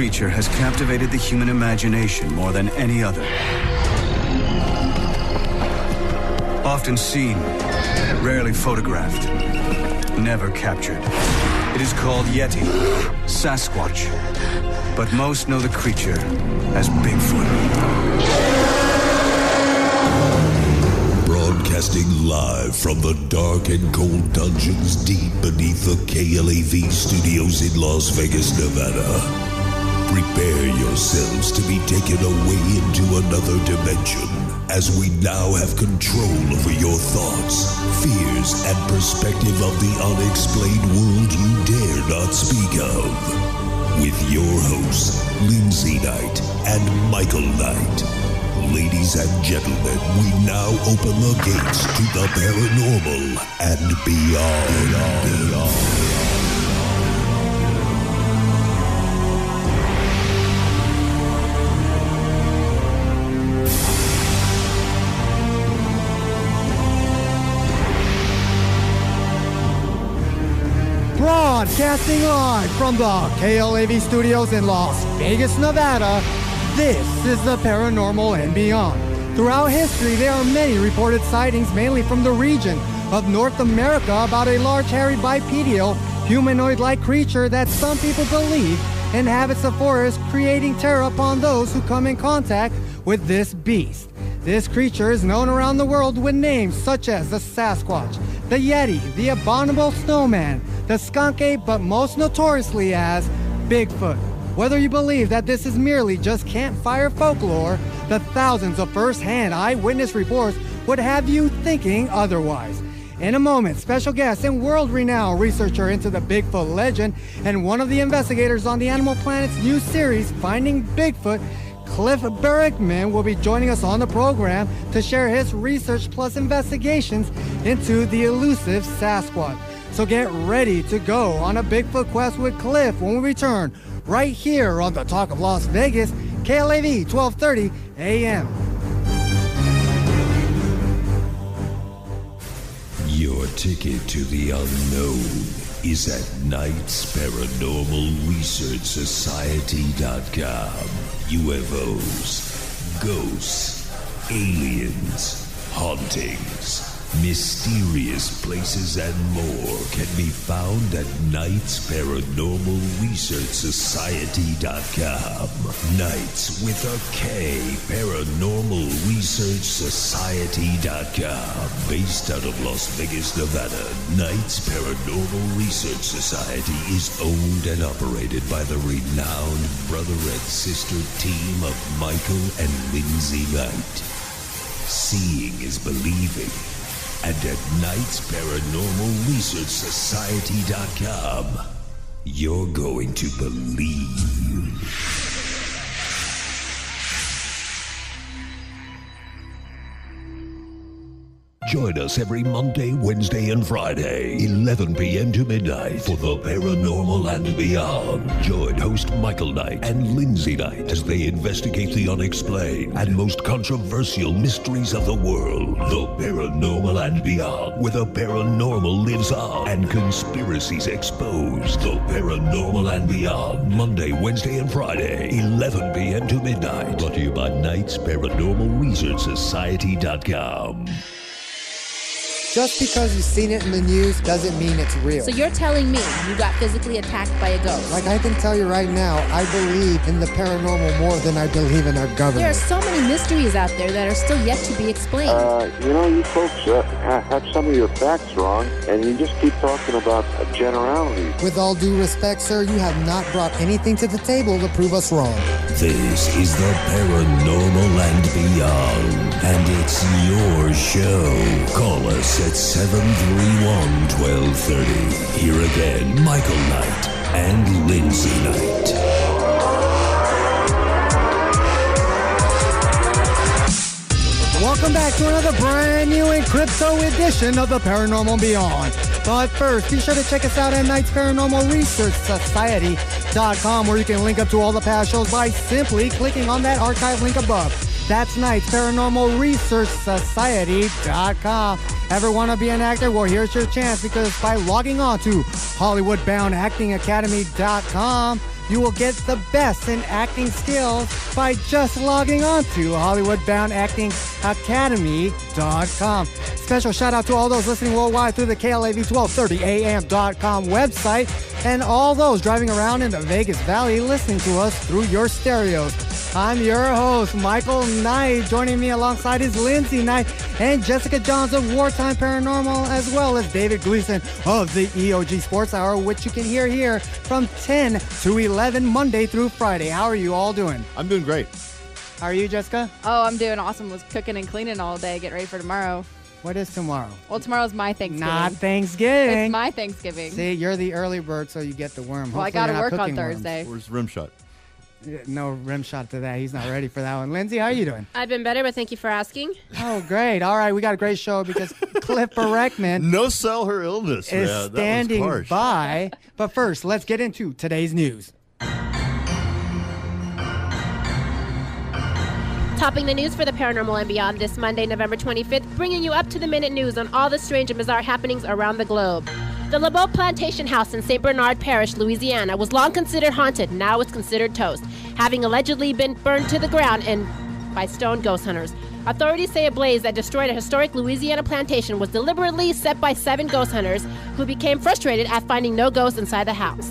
creature has captivated the human imagination more than any other. Often seen, rarely photographed, never captured. It is called Yeti, Sasquatch, but most know the creature as Bigfoot. Broadcasting live from the dark and cold dungeons deep beneath the KLAV studios in Las Vegas, Nevada. Prepare yourselves to be taken away into another dimension as we now have control over your thoughts, fears, and perspective of the unexplained world you dare not speak of. With your hosts, Lindsay Knight and Michael Knight. Ladies and gentlemen, we now open the gates to the paranormal and beyond. Broadcasting live from the KLAV studios in Las Vegas, Nevada, this is the Paranormal and Beyond. Throughout history, there are many reported sightings, mainly from the region of North America, about a large, hairy, bipedal, humanoid-like creature that some people believe inhabits the forest, creating terror upon those who come in contact with this beast. This creature is known around the world with names such as the Sasquatch, the Yeti, the Abominable Snowman, the Skunk Ape, but most notoriously as Bigfoot. Whether you believe that this is merely just campfire folklore, the thousands of first-hand eyewitness reports would have you thinking otherwise. In a moment, special guest and world-renowned researcher into the Bigfoot legend and one of the investigators on the Animal Planet's new series, Finding Bigfoot, Cliff Barackman, will be joining us on the program to share his research plus investigations into the elusive Sasquatch. So get ready to go on a Bigfoot quest with Cliff when we return right here on the Talk of Las Vegas, KLAV 1230 AM. Your ticket to the unknown is at KnightsParanormalResearchSociety.com. UFOs, ghosts, aliens, hauntings, mysterious places, and more can be found at KnightsParanormalResearchSociety.com. Knights with a K, ParanormalResearchSociety.com. Based out of Las Vegas, Nevada, Knights Paranormal Research Society is owned and operated by the renowned brother and sister team of Michael and Lindsay Knight. Seeing is believing. And at KnightsParanormalResearchSociety.com, you're going to believe. Join us every Monday, Wednesday, and Friday, 11 p.m. to midnight for the Paranormal and Beyond. Join host Michael Knight and Lindsay Knight as they investigate the unexplained and most controversial mysteries of the world. The Paranormal and Beyond, where the paranormal lives on and conspiracies exposed. The Paranormal and Beyond, Monday, Wednesday, and Friday, 11 p.m. to midnight. Brought to you by KnightsParanormalResearchSociety.com. Just because you've seen it in the news doesn't mean it's real. So you're telling me you got physically attacked by a ghost? Like I can tell you right now, I believe in the paranormal more than I believe in our government. There are so many mysteries out there that are still yet to be explained. You folks have some of your facts wrong, and you just keep talking about generalities. With all due respect, sir, you have not brought anything to the table to prove us wrong. This is the Paranormal and Beyond, and it's your show. Call us at 731-1230. Here again, Michael Knight and Lindsay Knight. Welcome back to another brand new and crypto edition of the Paranormal Beyond. But first, be sure to check us out at Knights Paranormal Research Society.com, where you can link up to all the past shows by simply clicking on that archive link above. That's Knights Paranormal Research Society.com. Ever want to be an actor? Well, here's your chance, because by logging on to HollywoodBoundActingAcademy.com, You will get the best in acting skills by just logging on to HollywoodBoundActingAcademy.com. Special shout out to all those listening worldwide through the KLAV1230am.com website and all those driving around in the Vegas Valley listening to us through your stereos. I'm your host, Michael Knight. Joining me alongside is Lindsay Knight and Jessica Johns of Wartime Paranormal, as well as David Gleason of the EOG Sports Hour, which you can hear here from 10 to 11 Monday through Friday. How are you all doing? I'm doing great. How are you, Jessica? Oh, I'm doing awesome. Was cooking and cleaning all day, getting ready for tomorrow. What is tomorrow? Well, tomorrow's my Thanksgiving. Not Thanksgiving. It's my Thanksgiving. See, you're the early bird, so you get the worm. Well, I got to work on Thursday. Where's Rimshot? No rim shot to that. He's not ready for that one. Lindsay, how are you doing? I've been better, but thank you for asking. Oh, great. All right, we got a great show because Cliff Barackman No sell her illness. is Yeah, standing that was harsh. by. But first, let's get into today's news. Topping the news for the paranormal and beyond this Monday, November 25th, bringing you up-to-the-minute news on all the strange and bizarre happenings around the globe. The LeBeau Plantation House in St. Bernard Parish, Louisiana, was long considered haunted. Now it's considered toast, having allegedly been burned to the ground and by stone ghost hunters. Authorities say a blaze that destroyed a historic Louisiana plantation was deliberately set by 7 ghost hunters who became frustrated at finding no ghosts inside the house.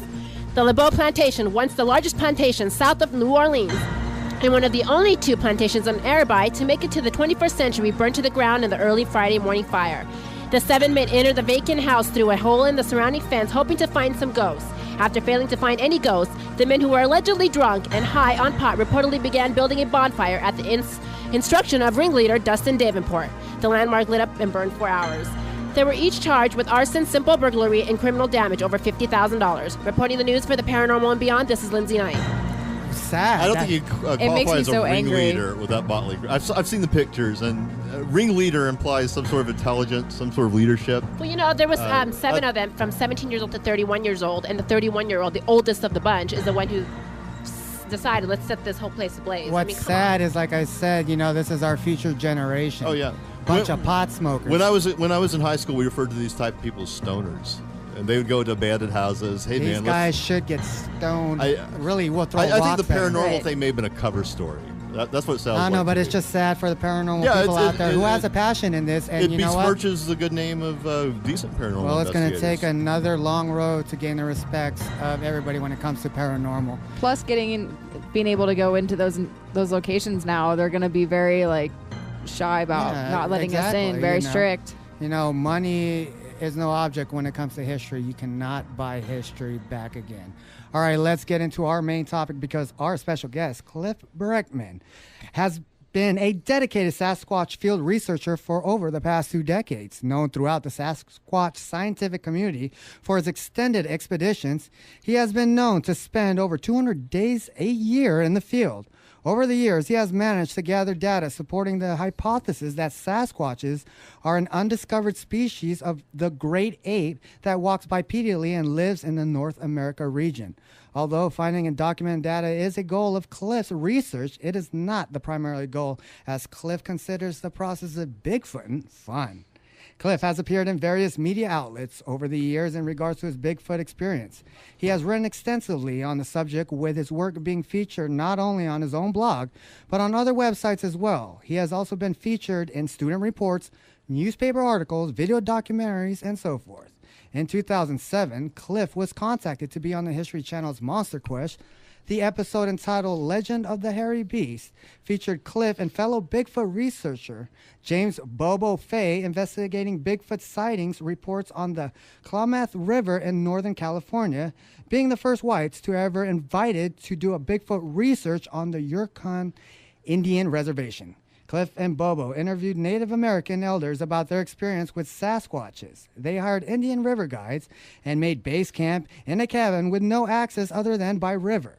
The LeBeau Plantation, once the largest plantation south of New Orleans, and one of the only 2 plantations on Arabi to make it to the 21st century, burned to the ground in the early Friday morning fire. The 7 men entered the vacant house through a hole in the surrounding fence, hoping to find some ghosts. After failing to find any ghosts, the men, who were allegedly drunk and high on pot, reportedly began building a bonfire at the instruction of ringleader Dustin Davenport. The landmark lit up and burned for hours. They were each charged with arson, simple burglary, and criminal damage over $50,000. Reporting the news for the paranormal and beyond, this is Lindsay Knight. Sad. I don't think you It makes qualify me as a so angry. ringleader with that motley group. I've seen the pictures, and ringleader implies some sort of intelligence, some sort of leadership. Well, you know, there was 7 of them from 17 years old to 31 years old, and the 31-year-old, the oldest of the bunch, is the one who decided, let's set this whole place ablaze. What's sad is, like I said, this is our future generation. Oh yeah, Bunch of pot smokers. When I was in high school, we referred to these type of people as stoners, and they would go to abandoned houses. Hey These man, guys should get stoned. Really, we'll throw I think rocks the at 'em. paranormal Right. thing may have been a cover story. That's what it sounds like. I know, but to it's me. just sad for the paranormal Yeah, people out there who has it- a passion in this. And It you know what? besmirches the good name of decent paranormal Well, it's going to investigators. take another long road to gain the respects of everybody when it comes to paranormal. Plus, being able to go into those locations now, they're going to be very shy about Yeah, not letting us exactly, in. Very strict. Money is no object when it comes to history. You cannot buy history back again. All right, let's get into our main topic because our special guest, Cliff Barackman, has been a dedicated Sasquatch field researcher for over the past 2 decades. Known throughout the Sasquatch scientific community for his extended expeditions, he has been known to spend over 200 days a year in the field. Over the years, he has managed to gather data supporting the hypothesis that Sasquatches are an undiscovered species of the great ape that walks bipedally and lives in the North America region. Although finding and documenting data is a goal of Cliff's research, it is not the primary goal, as Cliff considers the process of Bigfooting fun. Cliff has appeared in various media outlets over the years in regards to his Bigfoot experience. He has written extensively on the subject, with his work being featured not only on his own blog, but on other websites as well. He has also been featured in student reports, newspaper articles, video documentaries, and so forth. In 2007, Cliff was contacted to be on the History Channel's Monster Quest. The episode entitled Legend of the Hairy Beast featured Cliff and fellow Bigfoot researcher James Bobo Fay investigating Bigfoot sightings reports on the Klamath River in Northern California, being the first whites to ever invited to do a Bigfoot research on the Yurkan Indian Reservation. Cliff and Bobo interviewed Native American elders about their experience with Sasquatches. They hired Indian river guides and made base camp in a cabin with no access other than by river.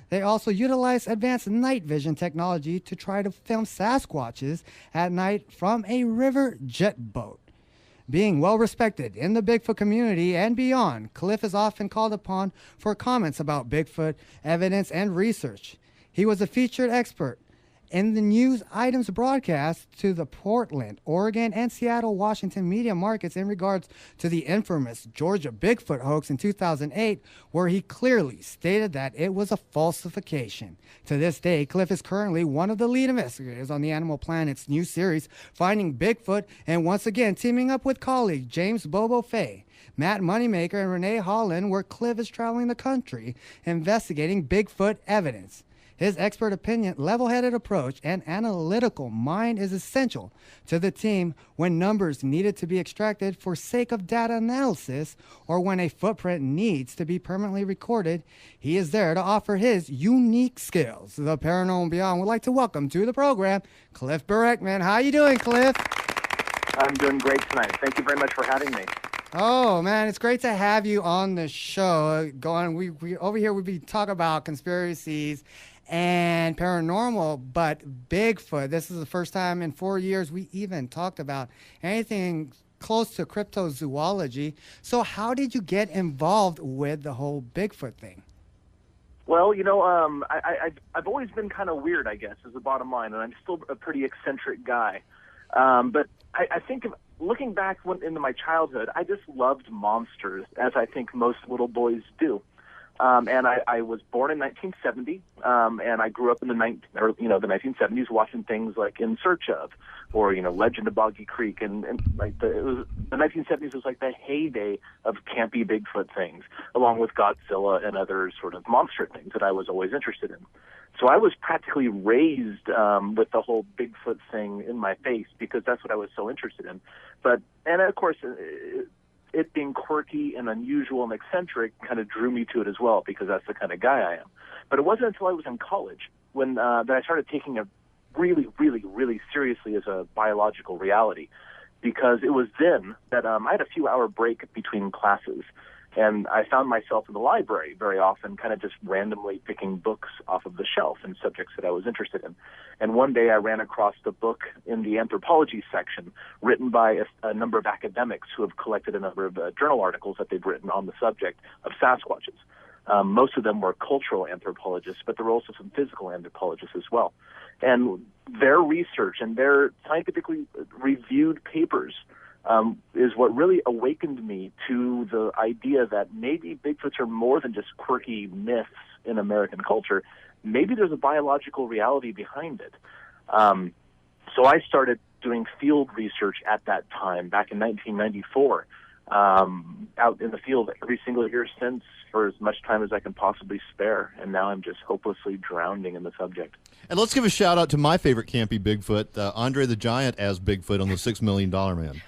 They also utilized advanced night vision technology to try to film Sasquatches at night from a river jet boat. Being well respected in the Bigfoot community and beyond, Cliff is often called upon for comments about Bigfoot evidence and research. He was a featured expert in the news items broadcast to the Portland, Oregon, and Seattle, Washington media markets in regards to the infamous Georgia Bigfoot hoax in 2008, where he clearly stated that it was a falsification. To this day, Cliff is currently one of the lead investigators on the Animal Planet's new series, Finding Bigfoot, and once again teaming up with colleague James Bobo Fay, Matt Moneymaker, and Renee Holland, where Cliff is traveling the country investigating Bigfoot evidence. His expert opinion, level-headed approach, and analytical mind is essential to the team when numbers needed to be extracted for sake of data analysis or when a footprint needs to be permanently recorded. He is there to offer his unique skills. The Paranormal and Beyond would like to welcome to the program Cliff Barackman. How you doing, Cliff? I'm doing great tonight. Thank you very much for having me. Oh man, it's great to have you on the show. We over here we be talking about conspiracies and paranormal, but Bigfoot. This is the first time in 4 years we even talked about anything close to cryptozoology. So how did you get involved with the whole Bigfoot thing? Well, I've always been kind of weird, I guess, is the bottom line, and I'm still a pretty eccentric guy. But I think looking back into my childhood, I just loved monsters, as I think most little boys do. And I was born in 1970, and I grew up in the 1970s watching things like In Search Of, or Legend of Boggy Creek, and like the 1970s was like the heyday of campy Bigfoot things, along with Godzilla and other sort of monster things that I was always interested in. So I was practically raised with the whole Bigfoot thing in my face because that's what I was so interested in. And of course, it being quirky and unusual and eccentric kind of drew me to it as well because that's the kind of guy I am. But it wasn't until I was in college when that I started taking it really, really, really seriously as a biological reality, because it was then that I had a few-hour break between classes. And I found myself in the library very often, kind of just randomly picking books off of the shelf and subjects that I was interested in. And one day I ran across the book in the anthropology section written by a number of academics who have collected a number of journal articles that they've written on the subject of Sasquatches. Most of them were cultural anthropologists, but there were also some physical anthropologists as well. And their research and their scientifically reviewed papers is what really awakened me to the idea that maybe Bigfoots are more than just quirky myths in American culture. Maybe there's a biological reality behind it. So I started doing field research at that time, back in 1994, out in the field every single year since for as much time as I can possibly spare. And now I'm just hopelessly drowning in the subject. And let's give a shout out to my favorite campy Bigfoot, Andre the Giant as Bigfoot on the $6 Million Man.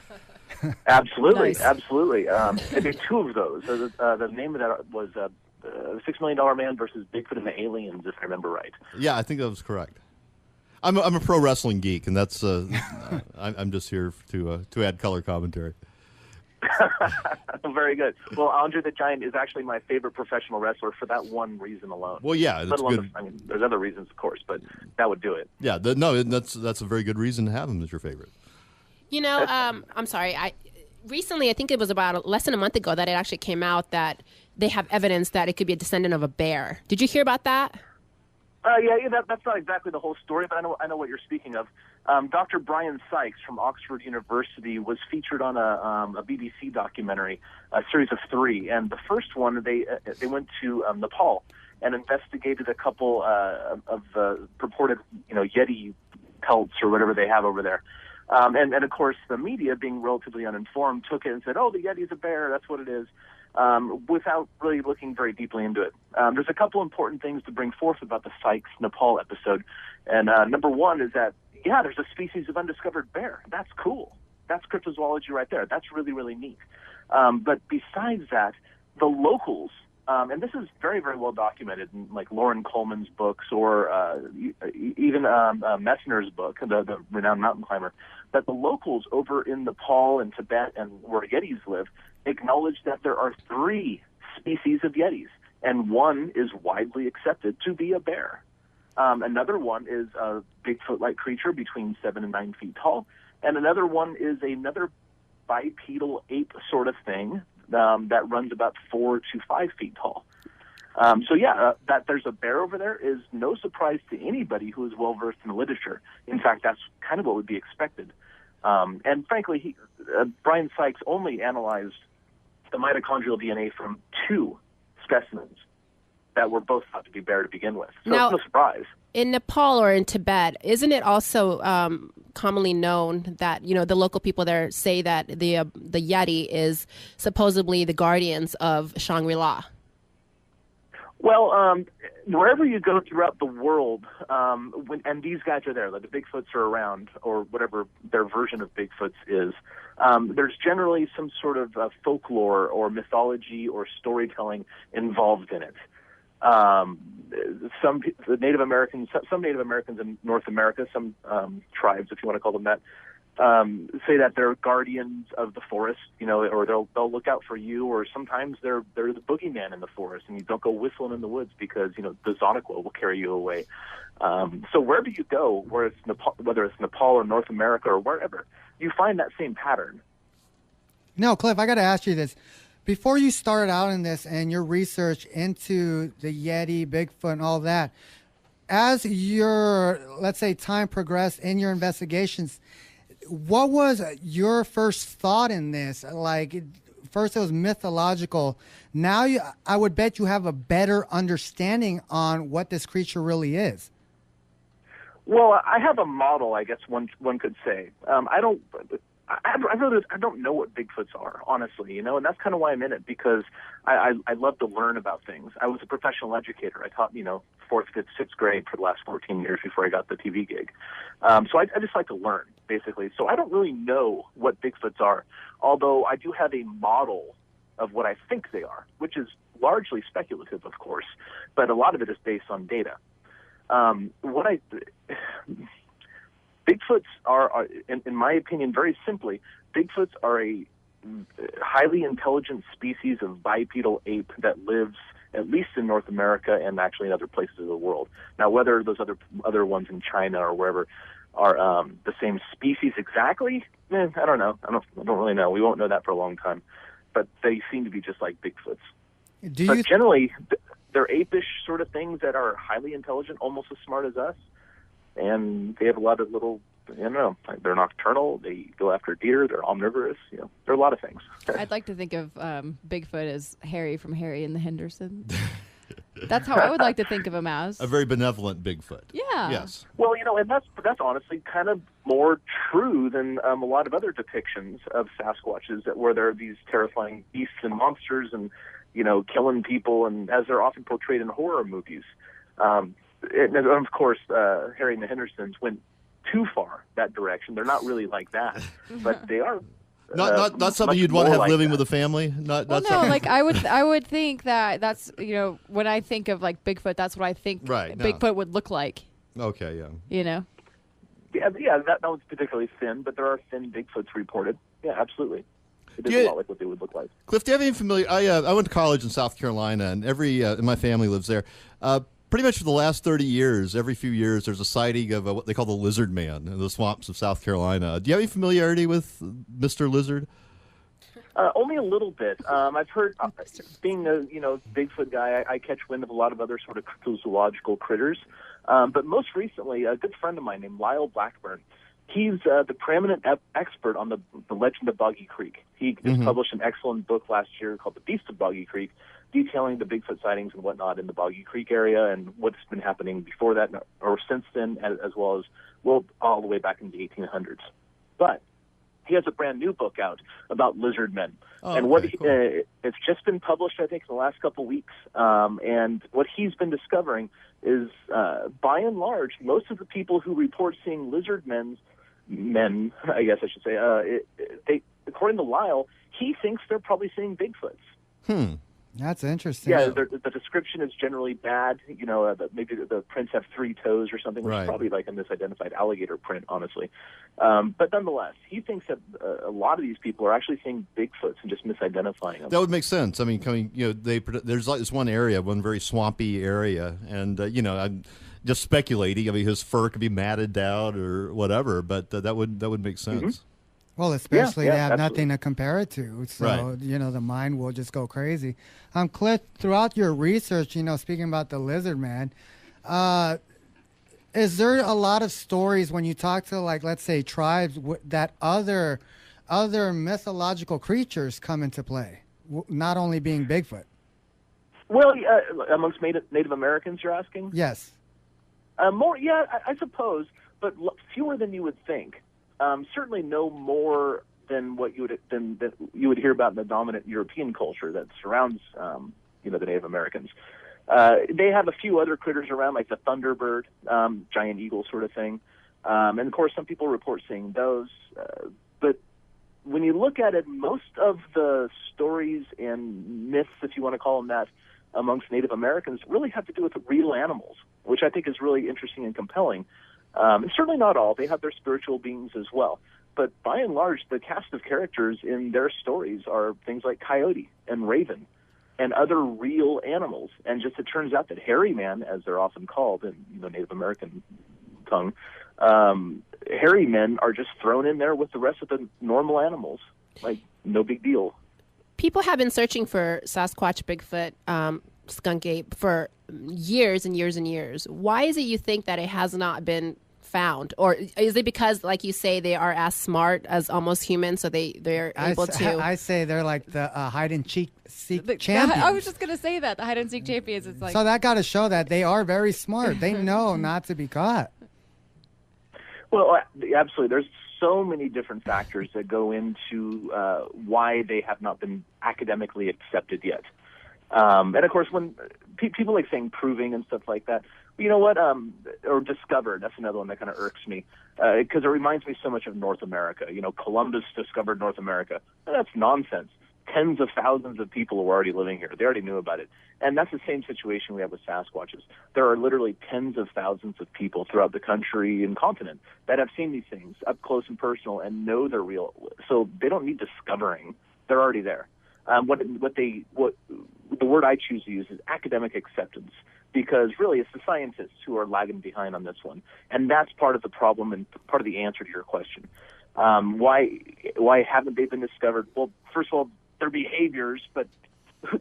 Absolutely, Nice. absolutely. I did two of those. The name of that was The $6 Million Man versus Bigfoot and the Aliens, if I remember right. Yeah, I think that was correct. I'm a pro wrestling geek, and that's I'm just here to add color commentary. Very good. Well, Andre the Giant is actually my favorite professional wrestler for that one reason alone. Well, yeah, that's good. There's other reasons, of course, but that would do it. Yeah, that's a very good reason to have him as your favorite. I'm sorry. Recently, I think it was about less than a month ago that it actually came out that they have evidence that it could be a descendant of a bear. Did you hear about that? That's not exactly the whole story, but I know what you're speaking of. Dr. Brian Sykes from Oxford University was featured on a BBC documentary, a series of 3, and the first one they went to Nepal and investigated a couple of purported Yeti pelts or whatever they have over there. And of course, the media, being relatively uninformed, took it and said, "Oh, the Yeti's a bear. That's what it is," without really looking very deeply into it. There's a couple important things to bring forth about the Sykes Nepal episode, and number one is that there's a species of undiscovered bear. That's cool. That's cryptozoology right there. That's really, really neat. But besides that, the locals. And this is very, very well documented in like Lauren Coleman's books or even Messner's book, the renowned mountain climber, that the locals over in Nepal and Tibet and where Yetis live acknowledge that there are 3 species of Yetis, and one is widely accepted to be a bear. Another one is a Bigfoot-like creature between 7 and 9 feet tall, and another one is another bipedal ape sort of thing that runs about 4 to 5 feet tall. That there's a bear over there is no surprise to anybody who is well-versed in the literature. In fact, that's kind of what would be expected. And frankly, Brian Sykes only analyzed the mitochondrial DNA from 2 specimens that were both thought to be bear to begin with. So Now, it's no surprise. In Nepal or in Tibet, isn't it also commonly known that the local people there say that the Yeti is supposedly the guardians of Shangri-La? Well, wherever you go throughout the world, and these guys are there, like the Bigfoots are around, or whatever their version of Bigfoots is, there's generally some sort of folklore or mythology or storytelling involved in it. Some Native Americans in North America, some tribes, if you want to call them that, say that they're guardians of the forest, or they'll look out for you, or sometimes they're the boogeyman in the forest, and you don't go whistling in the woods because the Zoniqua will carry you away. So wherever you go, whether it's Nepal or North America or wherever, you find that same pattern. No, Cliff, I got to ask you this. Before you started out in this and your research into the Yeti, Bigfoot, and all that, as your, let's say, time progressed in your investigations, what was your first thought in this? Like, first it was mythological. Now I would bet you have a better understanding on what this creature really is. Well, I have a model, I guess one could say. I don't know what Bigfoots are, honestly, and that's kind of why I'm in it, because I love to learn about things. I was a professional educator. I taught, 4th, 5th, 6th grade for the last 14 years before I got the TV gig. So I just like to learn, basically. So I don't really know what Bigfoots are, although I do have a model of what I think they are, which is largely speculative, of course, but a lot of it is based on data. Bigfoots are, in my opinion, very simply, Bigfoots are a highly intelligent species of bipedal ape that lives at least in North America and actually in other places of the world. Now, whether those other ones in China or wherever are the same species exactly, I don't know. I don't really know. We won't know that for a long time. But they seem to be just like Bigfoots. But generally, they're apish sort of things that are highly intelligent, almost as smart as us. And they have a lot of little, they're nocturnal, they go after deer, they're omnivorous, there are a lot of things. I'd like to think of Bigfoot as Harry from Harry and the Hendersons. That's how I would like to think of him as. A very benevolent Bigfoot. Yeah. Yes. Well, and that's honestly kind of more true than a lot of other depictions of Sasquatches, where there are these terrifying beasts and monsters and, killing people, and as they're often portrayed in horror movies. And of course, Harry and the Hendersons went too far that direction. They're not really like that, but they are. Not something you'd want to have like living with a family. Not no, like I would think that's when I think of like Bigfoot, that's what I think Bigfoot would look like. Okay, yeah. Yeah, that one's particularly thin, but there are thin Bigfoots reported. Yeah, absolutely. It is a lot like what they would look like. Cliff, do you have any familiar? I went to college in South Carolina, and my family lives there. Pretty much for the last 30 years, every few years, there's a sighting of what they call the lizard man in the swamps of South Carolina. Do you have any familiarity with Mr. Lizard? Only a little bit. I've heard, being a Bigfoot guy, I catch wind of a lot of other sort of cryptozoological critters. But most recently, a good friend of mine named Lyle Blackburn, he's the preeminent expert on the legend of Boggy Creek. He just published an excellent book last year called The Beast of Boggy Creek, detailing the Bigfoot sightings and whatnot in the Boggy Creek area and what's been happening before that or since then, as well as, all the way back in the 1800s. But he has a brand new book out about lizard men. It's just been published, I think, in the last couple weeks. And what he's been discovering is, by and large, most of the people who report seeing lizard men, I guess I should say, according to Lyle, he thinks they're probably seeing Bigfoots. That's interesting. Yeah, the description is generally bad. Maybe the prints have 3 toes or something, which is probably like a misidentified alligator print, honestly. But nonetheless, he thinks that a lot of these people are actually seeing Bigfoots and just misidentifying them. That would make sense. I mean, there's like this one area, one very swampy area, and I'm just speculating. I mean, his fur could be matted down or whatever, but that would make sense. Well, especially Yeah, they have absolutely. nothing to compare it to. So, Right. the mind will just go crazy. Cliff, throughout your research, speaking about the lizard man, is there a lot of stories when you talk to, like, let's say tribes that other mythological creatures come into play, not only being Bigfoot? Well, amongst Native Americans, you're asking? Yes. More, yeah, I suppose, but fewer than you would think. Certainly, no more than what you would hear about in the dominant European culture that surrounds, the Native Americans. They have a few other critters around, like the thunderbird, giant eagle sort of thing, and of course, some people report seeing those. But when you look at it, most of the stories and myths, if you want to call them that, amongst Native Americans really have to do with real animals, which I think is really interesting and compelling. And certainly not all. They have their spiritual beings as well. But by and large, the cast of characters in their stories are things like coyote and raven and other real animals. And just it turns out that hairy man, as they're often called in Native American tongue, hairy men are just thrown in there with the rest of the normal animals. Like, no big deal. People have been searching for Sasquatch, Bigfoot, skunk ape for years and years and years. Why is it you think that it has not been found? Or is it because, like you say, they are as smart as almost humans, so they're able to... I say they're like the hide-and-seek champions. I was just going to say that, the hide-and-seek champions. It's like... So that got to show that they are very smart. They know not to be caught. Well, absolutely. There's so many different factors that go into why they have not been academically accepted yet. And of course, when people like saying proving and stuff like that, you know what, or discovered, that's another one that kind of irks me, because it reminds me so much of North America. Columbus discovered North America. That's nonsense. Tens of thousands of people were already living here. They already knew about it. And that's the same situation we have with Sasquatches. There are literally tens of thousands of people throughout the country and continent that have seen these things up close and personal and know they're real. So they don't need discovering. They're already there. The word I choose to use is academic acceptance, because really it's the scientists who are lagging behind on this one. And that's part of the problem and part of the answer to your question. Why haven't they been discovered? Well, first of all, their behaviors, but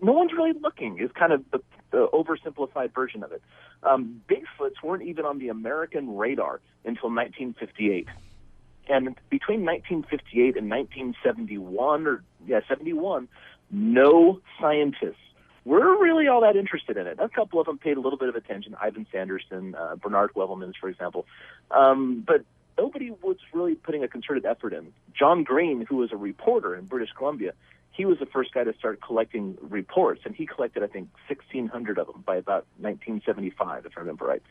no one's really looking is kind of the oversimplified version of it. Bigfoots weren't even on the American radar until 1958. And between 1958 and 1971, no scientists were really all that interested in it. A couple of them paid a little bit of attention, Ivan Sanderson, Bernard Wellemans, for example. But nobody was really putting a concerted effort in. John Green, who was a reporter in British Columbia, he was the first guy to start collecting reports, and he collected, I think, 1,600 of them by about 1975, if I remember right.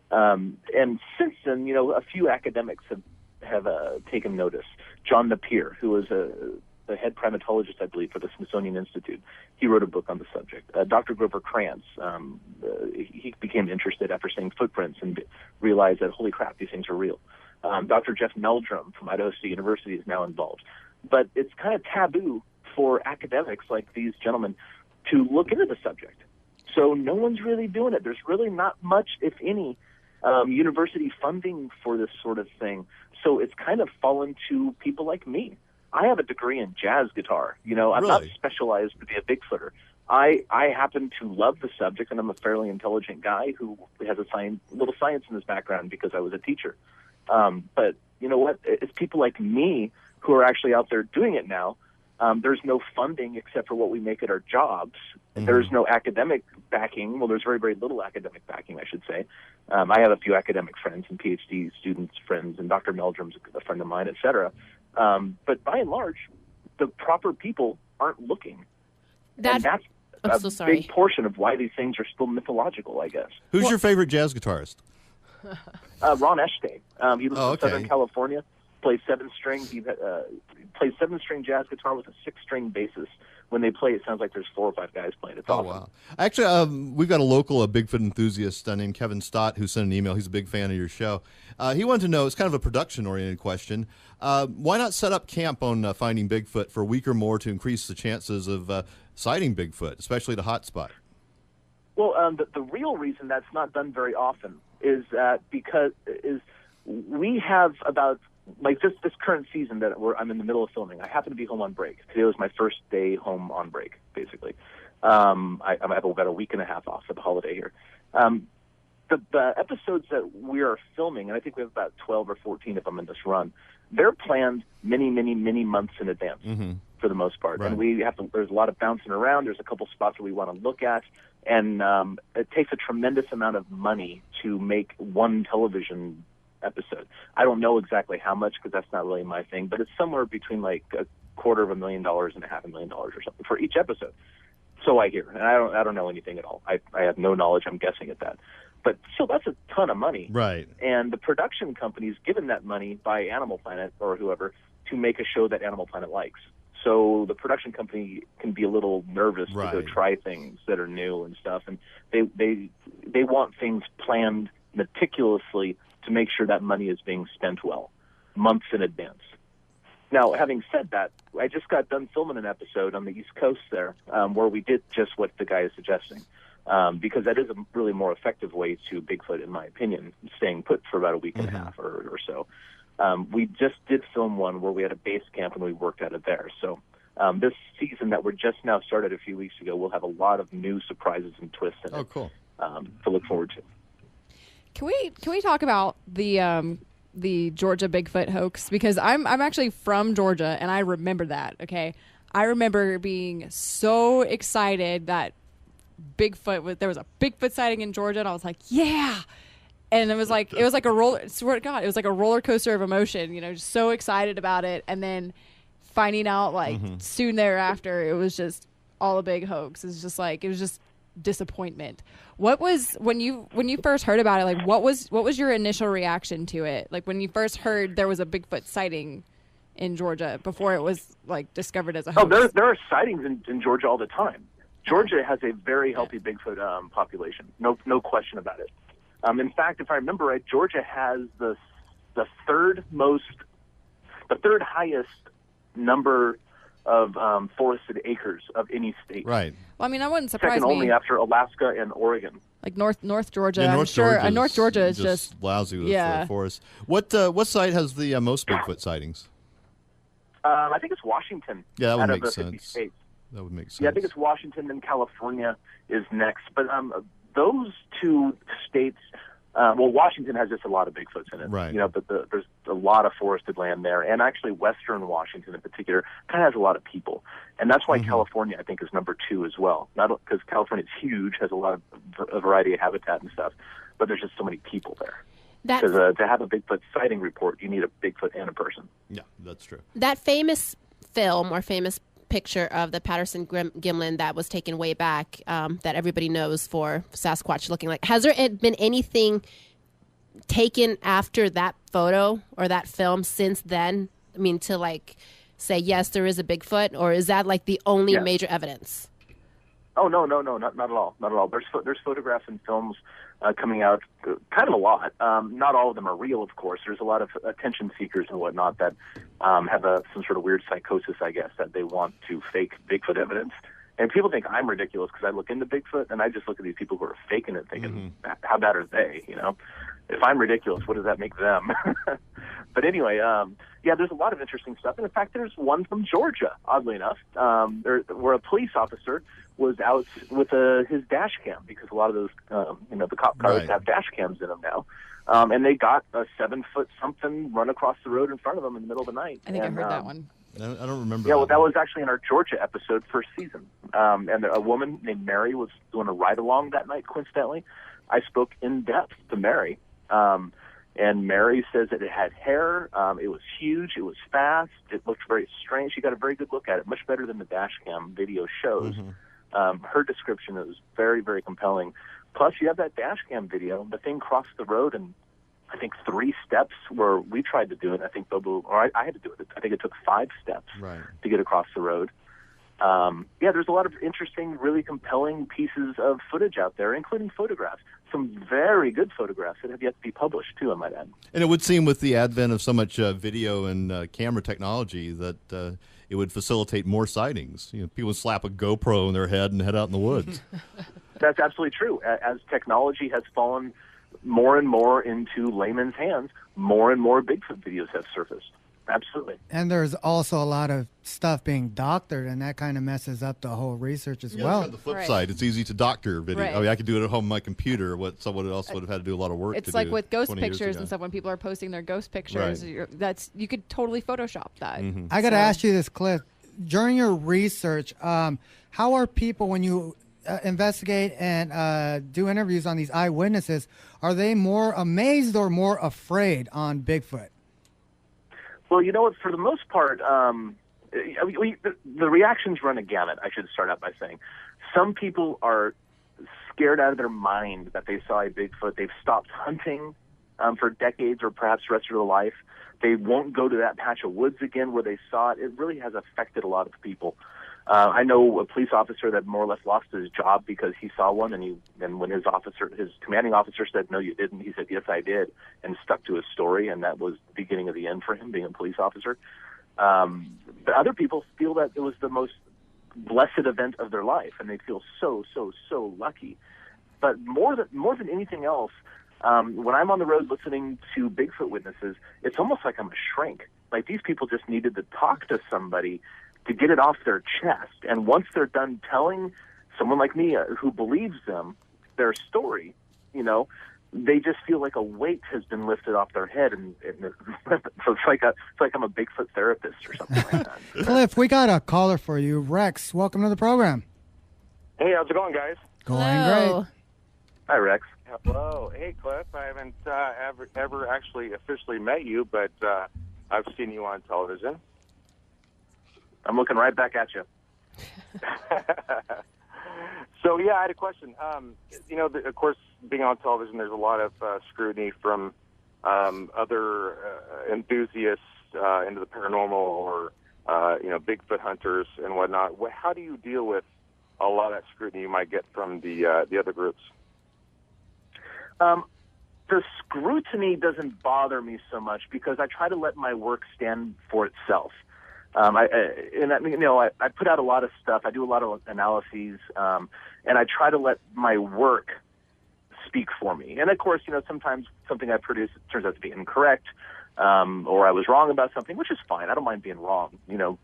And since then, a few academics have taken notice. John Napier, who was the head primatologist, I believe, for the Smithsonian Institute, he wrote a book on the subject. Dr. Grover Krantz, he became interested after seeing footprints and realized that, holy crap, these things are real. Dr. Jeff Meldrum from Idaho State University is now involved. But it's kind of taboo for academics like these gentlemen to look into the subject. So no one's really doing it. There's really not much, if any, university funding for this sort of thing. So it's kind of fallen to people like me. I have a degree in jazz guitar. I'm not specialized to be a Bigfooter. I happen to love the subject, and I'm a fairly intelligent guy who has a little science in his background because I was a teacher. But you know what? It's people like me who are actually out there doing it now. There's no funding except for what we make at our jobs. Mm-hmm. There's no academic backing. Well, there's very, very little academic backing, I should say. I have a few academic friends and PhD students, friends, and Dr. Meldrum's a friend of mine, et cetera. But by and large, the proper people aren't looking. And that's a big portion of why these things are still mythological, I guess. Who's your favorite jazz guitarist? Ron Eschke. He lives in Southern California. Plays 7-string. He plays 7-string jazz guitar with a 6-string bassist. When they play, it sounds like there's 4 or 5 guys playing. It's awesome. Wow! Actually, we've got a local Bigfoot enthusiast named Kevin Stott who sent an email. He's a big fan of your show. He wanted to know, it's kind of a production-oriented question, why not set up camp on Finding Bigfoot for a week or more to increase the chances of sighting Bigfoot, especially the hot spot? Well, the real reason that's not done very often is because we have about like this current season that I'm in the middle of filming, I happen to be home on break. Today was my first day home on break, basically. I have about a week and a half off for the holiday here. The episodes that we are filming, and I think we have about 12 or 14 of them in this run, they're planned many, many, many months in advance for the most part. Right. And there's a lot of bouncing around. There's a couple spots that we want to look at. And it takes a tremendous amount of money to make one television episode. I don't know exactly how much because that's not really my thing, but it's somewhere between like $250,000 and $500,000 or something for each episode. So I hear, and I don't know anything at all. I have no knowledge. I'm guessing at that. But still, that's a ton of money. Right. And the production company's given that money by Animal Planet or whoever to make a show that Animal Planet likes. So the production company can be a little nervous to go try things that are new and stuff. And they want things planned meticulously to make sure that money is being spent well, months in advance. Now, having said that, I just got done filming an episode on the East Coast there where we did just what the guy is suggesting. Because that is a really more effective way to Bigfoot, in my opinion, staying put for about a week and a half or so. We just did film one where we had a base camp and we worked out of there. So this season that we're just now started a few weeks ago, we'll have a lot of new surprises and twists in it cool. To look forward to. Can we talk about the Georgia Bigfoot hoax? Because I'm actually from Georgia and I remember that. Okay, I remember being so excited that there was a Bigfoot sighting in Georgia, and I was like, yeah. And it was like a roller. Swear to God, it was like a roller coaster of emotion. Just so excited about it, and then finding out soon thereafter, it was just all a big hoax. It was just disappointment. What was when you first heard about it? Like, what was your initial reaction to it? Like when you first heard there was a Bigfoot sighting in Georgia before it was like discovered as a hoax. Oh, there are sightings in Georgia all the time. Georgia has a very healthy Bigfoot population, no question about it. In fact, if I remember right, Georgia has the third highest number of forested acres of any state. Right. Well, I mean, that wouldn't surprise Second me. only after Alaska and Oregon. Like North Georgia, Yeah, I'm sure. North Georgia is just lousy with forests. What site has the most Bigfoot sightings? I think it's Washington. Yeah, that would out make of the sense. 50 states. That would make sense. Yeah, I think it's Washington and California is next. But those two states, Washington has just a lot of Bigfoots in it. Right. But there's a lot of forested land there. And actually Western Washington in particular kind of has a lot of people. And that's why California, I think, is number 2 as well. Not because California is huge, has a lot of a variety of habitat and stuff, but there's just so many people there. Because to have a Bigfoot sighting report, you need a Bigfoot and a person. Yeah, that's true. That famous film or famous picture of the Patterson Gimlin that was taken way back that everybody knows for Sasquatch looking like. Has there been anything taken after that photo or that film since then? I mean, to like say, yes, there is a Bigfoot, or is that like the only major evidence? Oh, no, not at all. Not at all. There's photographs and films coming out, kind of a lot. Not all of them are real, of course. There's a lot of attention seekers and whatnot that have some sort of weird psychosis, I guess, that they want to fake Bigfoot evidence. And people think I'm ridiculous because I look into Bigfoot, and I just look at these people who are faking it, thinking, how bad are they? If I'm ridiculous, what does that make them? But anyway, there's a lot of interesting stuff. And in fact, there's one from Georgia, oddly enough, where a police officer was out with his dash cam, because a lot of those, the cop cars have dash cams in them now. And they got a 7-foot something run across the road in front of them in the middle of the night. I think I heard that one. I don't remember. Yeah, that was actually in our Georgia episode, first season. And a woman named Mary was doing a ride-along that night, coincidentally. I spoke in depth to Mary. And Mary says that it had hair. It was huge. It was fast. It looked very strange. She got a very good look at it, much better than the dash cam video shows. Her description was very, very compelling. Plus, you have that dash cam video. The thing crossed the road in, I think, 3 steps where we tried to do it. I think I had to do it. I think it took 5 steps to get across the road. There's a lot of interesting, really compelling pieces of footage out there, including photographs. Some very good photographs that have yet to be published, too, I might add. And it would seem with the advent of so much video and camera technology that it would facilitate more sightings. People would slap a GoPro in their head and head out in the woods. That's absolutely true. As technology has fallen more and more into layman's hands, more and more Bigfoot videos have surfaced. Absolutely. And there's also a lot of stuff being doctored, and that kind of messes up the whole research as well. On the flip side, it's easy to doctor video. Right. I mean, I could do it at home on my computer. What someone else would have had to do a lot of work. It's like with ghost 20 years pictures ago. and stuff. When people are posting their ghost pictures, you could totally Photoshop that. I got to ask you this, Cliff. During your research, how are people, when you investigate and do interviews on these eyewitnesses, are they more amazed or more afraid on Bigfoot? Well, you know what? For the most part, the reactions run a gamut, I should start out by saying. Some people are scared out of their mind that they saw a Bigfoot. They've stopped hunting for decades or perhaps the rest of their life. They won't go to that patch of woods again where they saw it. It really has affected a lot of people. I know a police officer that more or less lost his job because he saw one, and when his commanding officer said, "No, you didn't," he said, "Yes, I did," and stuck to his story, and that was the beginning of the end for him being a police officer. But other people feel that it was the most blessed event of their life, and they feel so lucky. But more than anything else, when I'm on the road listening to Bigfoot witnesses, it's almost like I'm a shrink. Like these people just needed to talk to somebody to get it off their chest. And once they're done telling someone like me who believes them their story, they just feel like a weight has been lifted off their head. And so it's like I'm a Bigfoot therapist or something like that. Cliff, we got a caller for you. Rex, welcome to the program. Hey, how's it going, guys? Going great. Hi, Rex. Hello. Hey, Cliff. I haven't ever actually officially met you, but I've seen you on television. I'm looking right back at you. So, yeah, I had a question. Of course, being on television, there's a lot of scrutiny from other enthusiasts into the paranormal or, Bigfoot hunters and whatnot. How do you deal with a lot of that scrutiny you might get from the other groups? The scrutiny doesn't bother me so much because I try to let my work stand for itself. I put out a lot of stuff. I do a lot of analyses, and I try to let my work speak for me. And of course, sometimes something I produce turns out to be incorrect, or I was wrong about something, which is fine. I don't mind being wrong,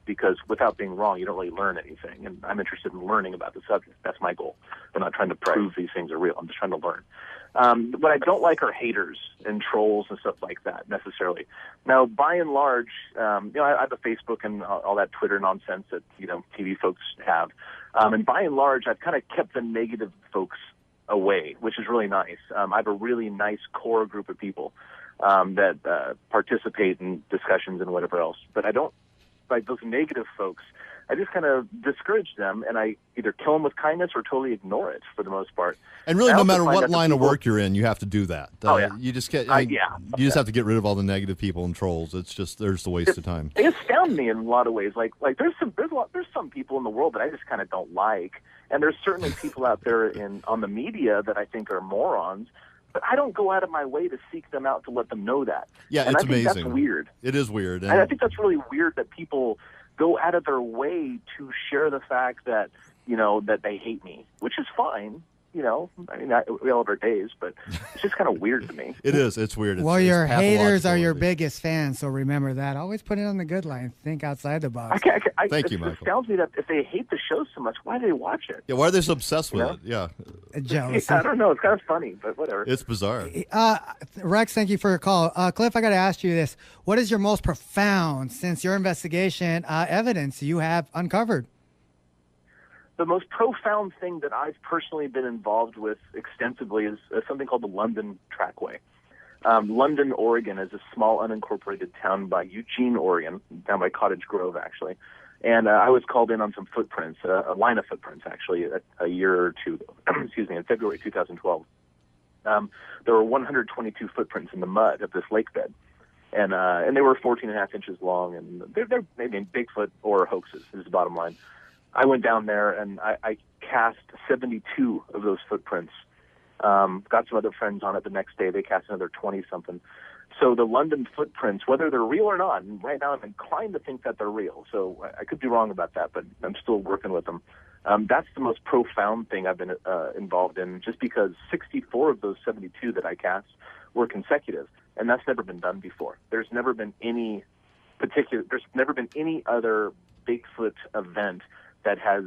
because without being wrong, you don't really learn anything. And I'm interested in learning about the subject. That's my goal. I'm not trying to prove these things are real. I'm just trying to learn. What I don't like are haters and trolls and stuff like that necessarily. Now, by and large, I have a Facebook and all that Twitter nonsense that, TV folks have. And by and large, I've kind of kept the negative folks away, which is really nice. I have a really nice core group of people that participate in discussions and whatever else. But I don't like those negative folks. I just kind of discourage them, and I either kill them with kindness or totally ignore it for the most part. And really, no matter what line of work you're in, you have to do that. You just get, you just have to get rid of all the negative people and trolls. It's just there's the waste of time. They astound me in a lot of ways. Like there's some people in the world that I just kind of don't like, and there's certainly people out there on the media that I think are morons. But I don't go out of my way to seek them out to let them know that. Yeah, and it's I think amazing. That's weird. It is weird. And I think that's really weird that people go out of their way to share the fact that, that they hate me, which is fine. We all have our days, but it's just kind of weird to me. It is. It's weird. Well, your haters are your biggest fans, so remember that. Always put it on the good line. Think outside the box. Thank you, Michael. It astounds me that if they hate the show so much, why do they watch it? Yeah, why are they so obsessed with it? Yeah. Jealous. I don't know. It's kind of funny, but whatever. It's bizarre. Rex, thank you for your call. Cliff, I got to ask you this. What is your most profound, since your investigation, evidence you have uncovered? The most profound thing that I've personally been involved with extensively is something called the London Trackway. London, Oregon is a small unincorporated town by Eugene, Oregon, down by Cottage Grove, actually. And I was called in on some footprints, a line of footprints, actually, a year or two, in February 2012. There were 122 footprints in the mud of this lake bed. And they were 14.5 inches long, and they're maybe Bigfoot or hoaxes, is the bottom line. I went down there, and I cast 72 of those footprints. Got some other friends on it the next day. They cast another 20-something. So the London footprints, whether they're real or not, and right now I'm inclined to think that they're real. So I could be wrong about that, but I'm still working with them. That's the most profound thing I've been involved in, just because 64 of those 72 that I cast were consecutive. and that's never been done before. There's never been any other Bigfoot event that has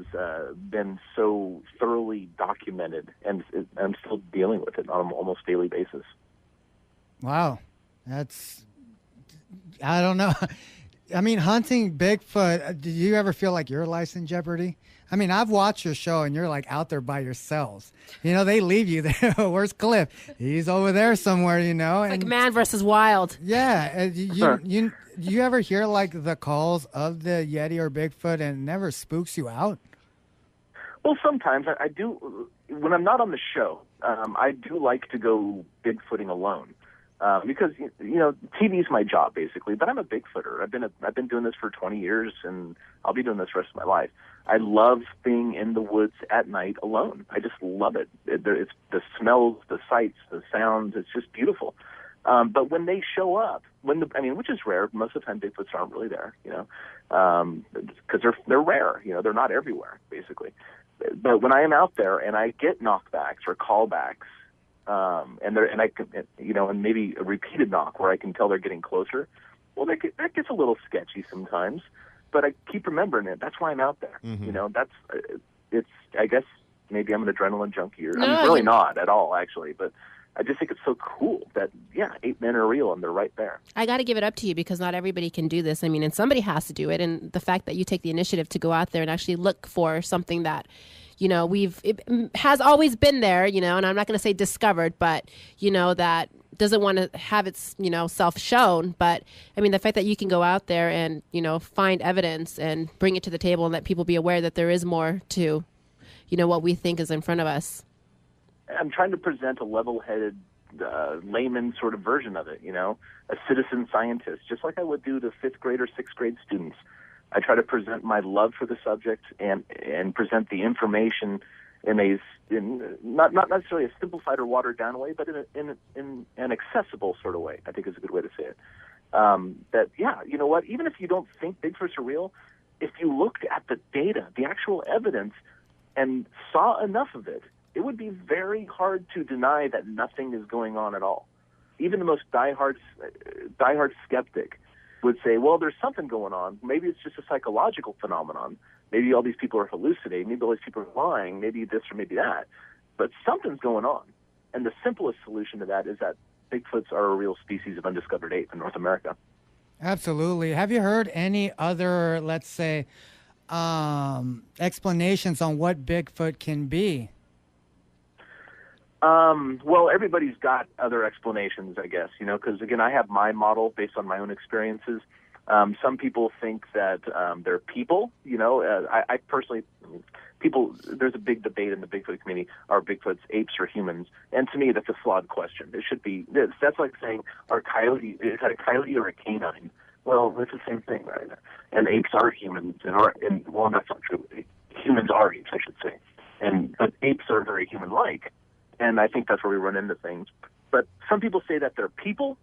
been so thoroughly documented, and I'm still dealing with it on an almost daily basis. Wow. I don't know. I mean, hunting Bigfoot, do you ever feel like your life's in jeopardy? I mean, I've watched your show, and you're like out there by yourselves. You know, they leave you there. Where's Cliff? He's over there somewhere, you know. It's like man versus wild. Yeah. You ever hear like the calls of the Yeti or Bigfoot, and it never spooks you out? Well, sometimes I do. When I'm not on the show, I do like to go Bigfooting alone. Because TV's my job basically, but I'm a Bigfooter. I've been doing this for 20 years, and I'll be doing this the rest of my life. I love being in the woods at night alone. I just love it. It's the smells, the sights, the sounds. It's just beautiful. But when they show up, which is rare. Most of the time, Bigfoots aren't really there, because they're rare. They're not everywhere basically. But when I am out there and I get knockbacks or callbacks. And maybe a repeated knock where I can tell they're getting closer. Well, that gets a little sketchy sometimes, but I keep remembering it. That's why I'm out there. Mm-hmm. I guess maybe I'm an adrenaline junkie, or I'm really not at all, actually. But I just think it's so cool that 8 men are real and they're right there. I got to give it up to you because not everybody can do this. I mean, and somebody has to do it. And the fact that you take the initiative to go out there and actually look for something that it has always been there, and I'm not going to say discovered, but, that doesn't want to have its, self shown. But, I mean, the fact that you can go out there and, find evidence and bring it to the table and let people be aware that there is more to, what we think is in front of us. I'm trying to present a level-headed layman sort of version of it, a citizen scientist, just like I would do to 5th grade or 6th grade students. I try to present my love for the subject and present the information in not necessarily a simplified or watered down way, but in an accessible sort of way, I think is a good way to say it. Even if you don't think Bigfoots are real, if you looked at the data, the actual evidence, and saw enough of it, it would be very hard to deny that nothing is going on at all. Even the most diehard skeptic would say, well, there's something going on. Maybe it's just a psychological phenomenon. Maybe all these people are hallucinating. Maybe all these people are lying. Maybe this or maybe that. But something's going on. And the simplest solution to that is that Bigfoots are a real species of undiscovered ape in North America. Absolutely. Have you heard any other, let's say, explanations on what Bigfoot can be? Well, everybody's got other explanations, I guess, because, again, I have my model based on my own experiences. Some people think that they're people, I personally, there's a big debate in the Bigfoot community, are Bigfoots apes or humans? And to me, that's a flawed question. It should be this. That's like saying, is that a coyote or a canine? Well, it's the same thing, right? And apes are humans, and well, that's not true. Humans are apes, I should say. But apes are very human-like. And I think that's where we run into things. But some people say that they're people.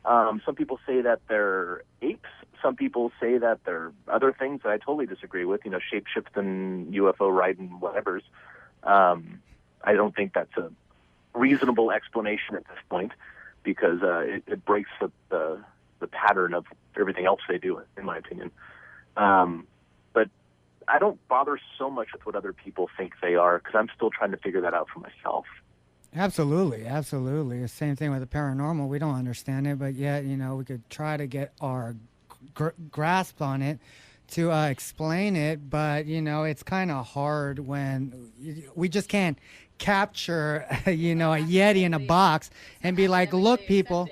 Some people say that they're apes. Some people say that they're other things that I totally disagree with, shape-shifting, UFO-riding, whatevers. I don't think that's a reasonable explanation at this point because it breaks the pattern of everything else they do, in my opinion. But I don't bother so much with what other people think they are because I'm still trying to figure that out for myself. Absolutely, absolutely. The same thing with the paranormal. We don't understand it, but yet, we could try to get our grasp on it to explain it. But, it's kind of hard when we just can't capture, a Yeti in a box and be like, look, people.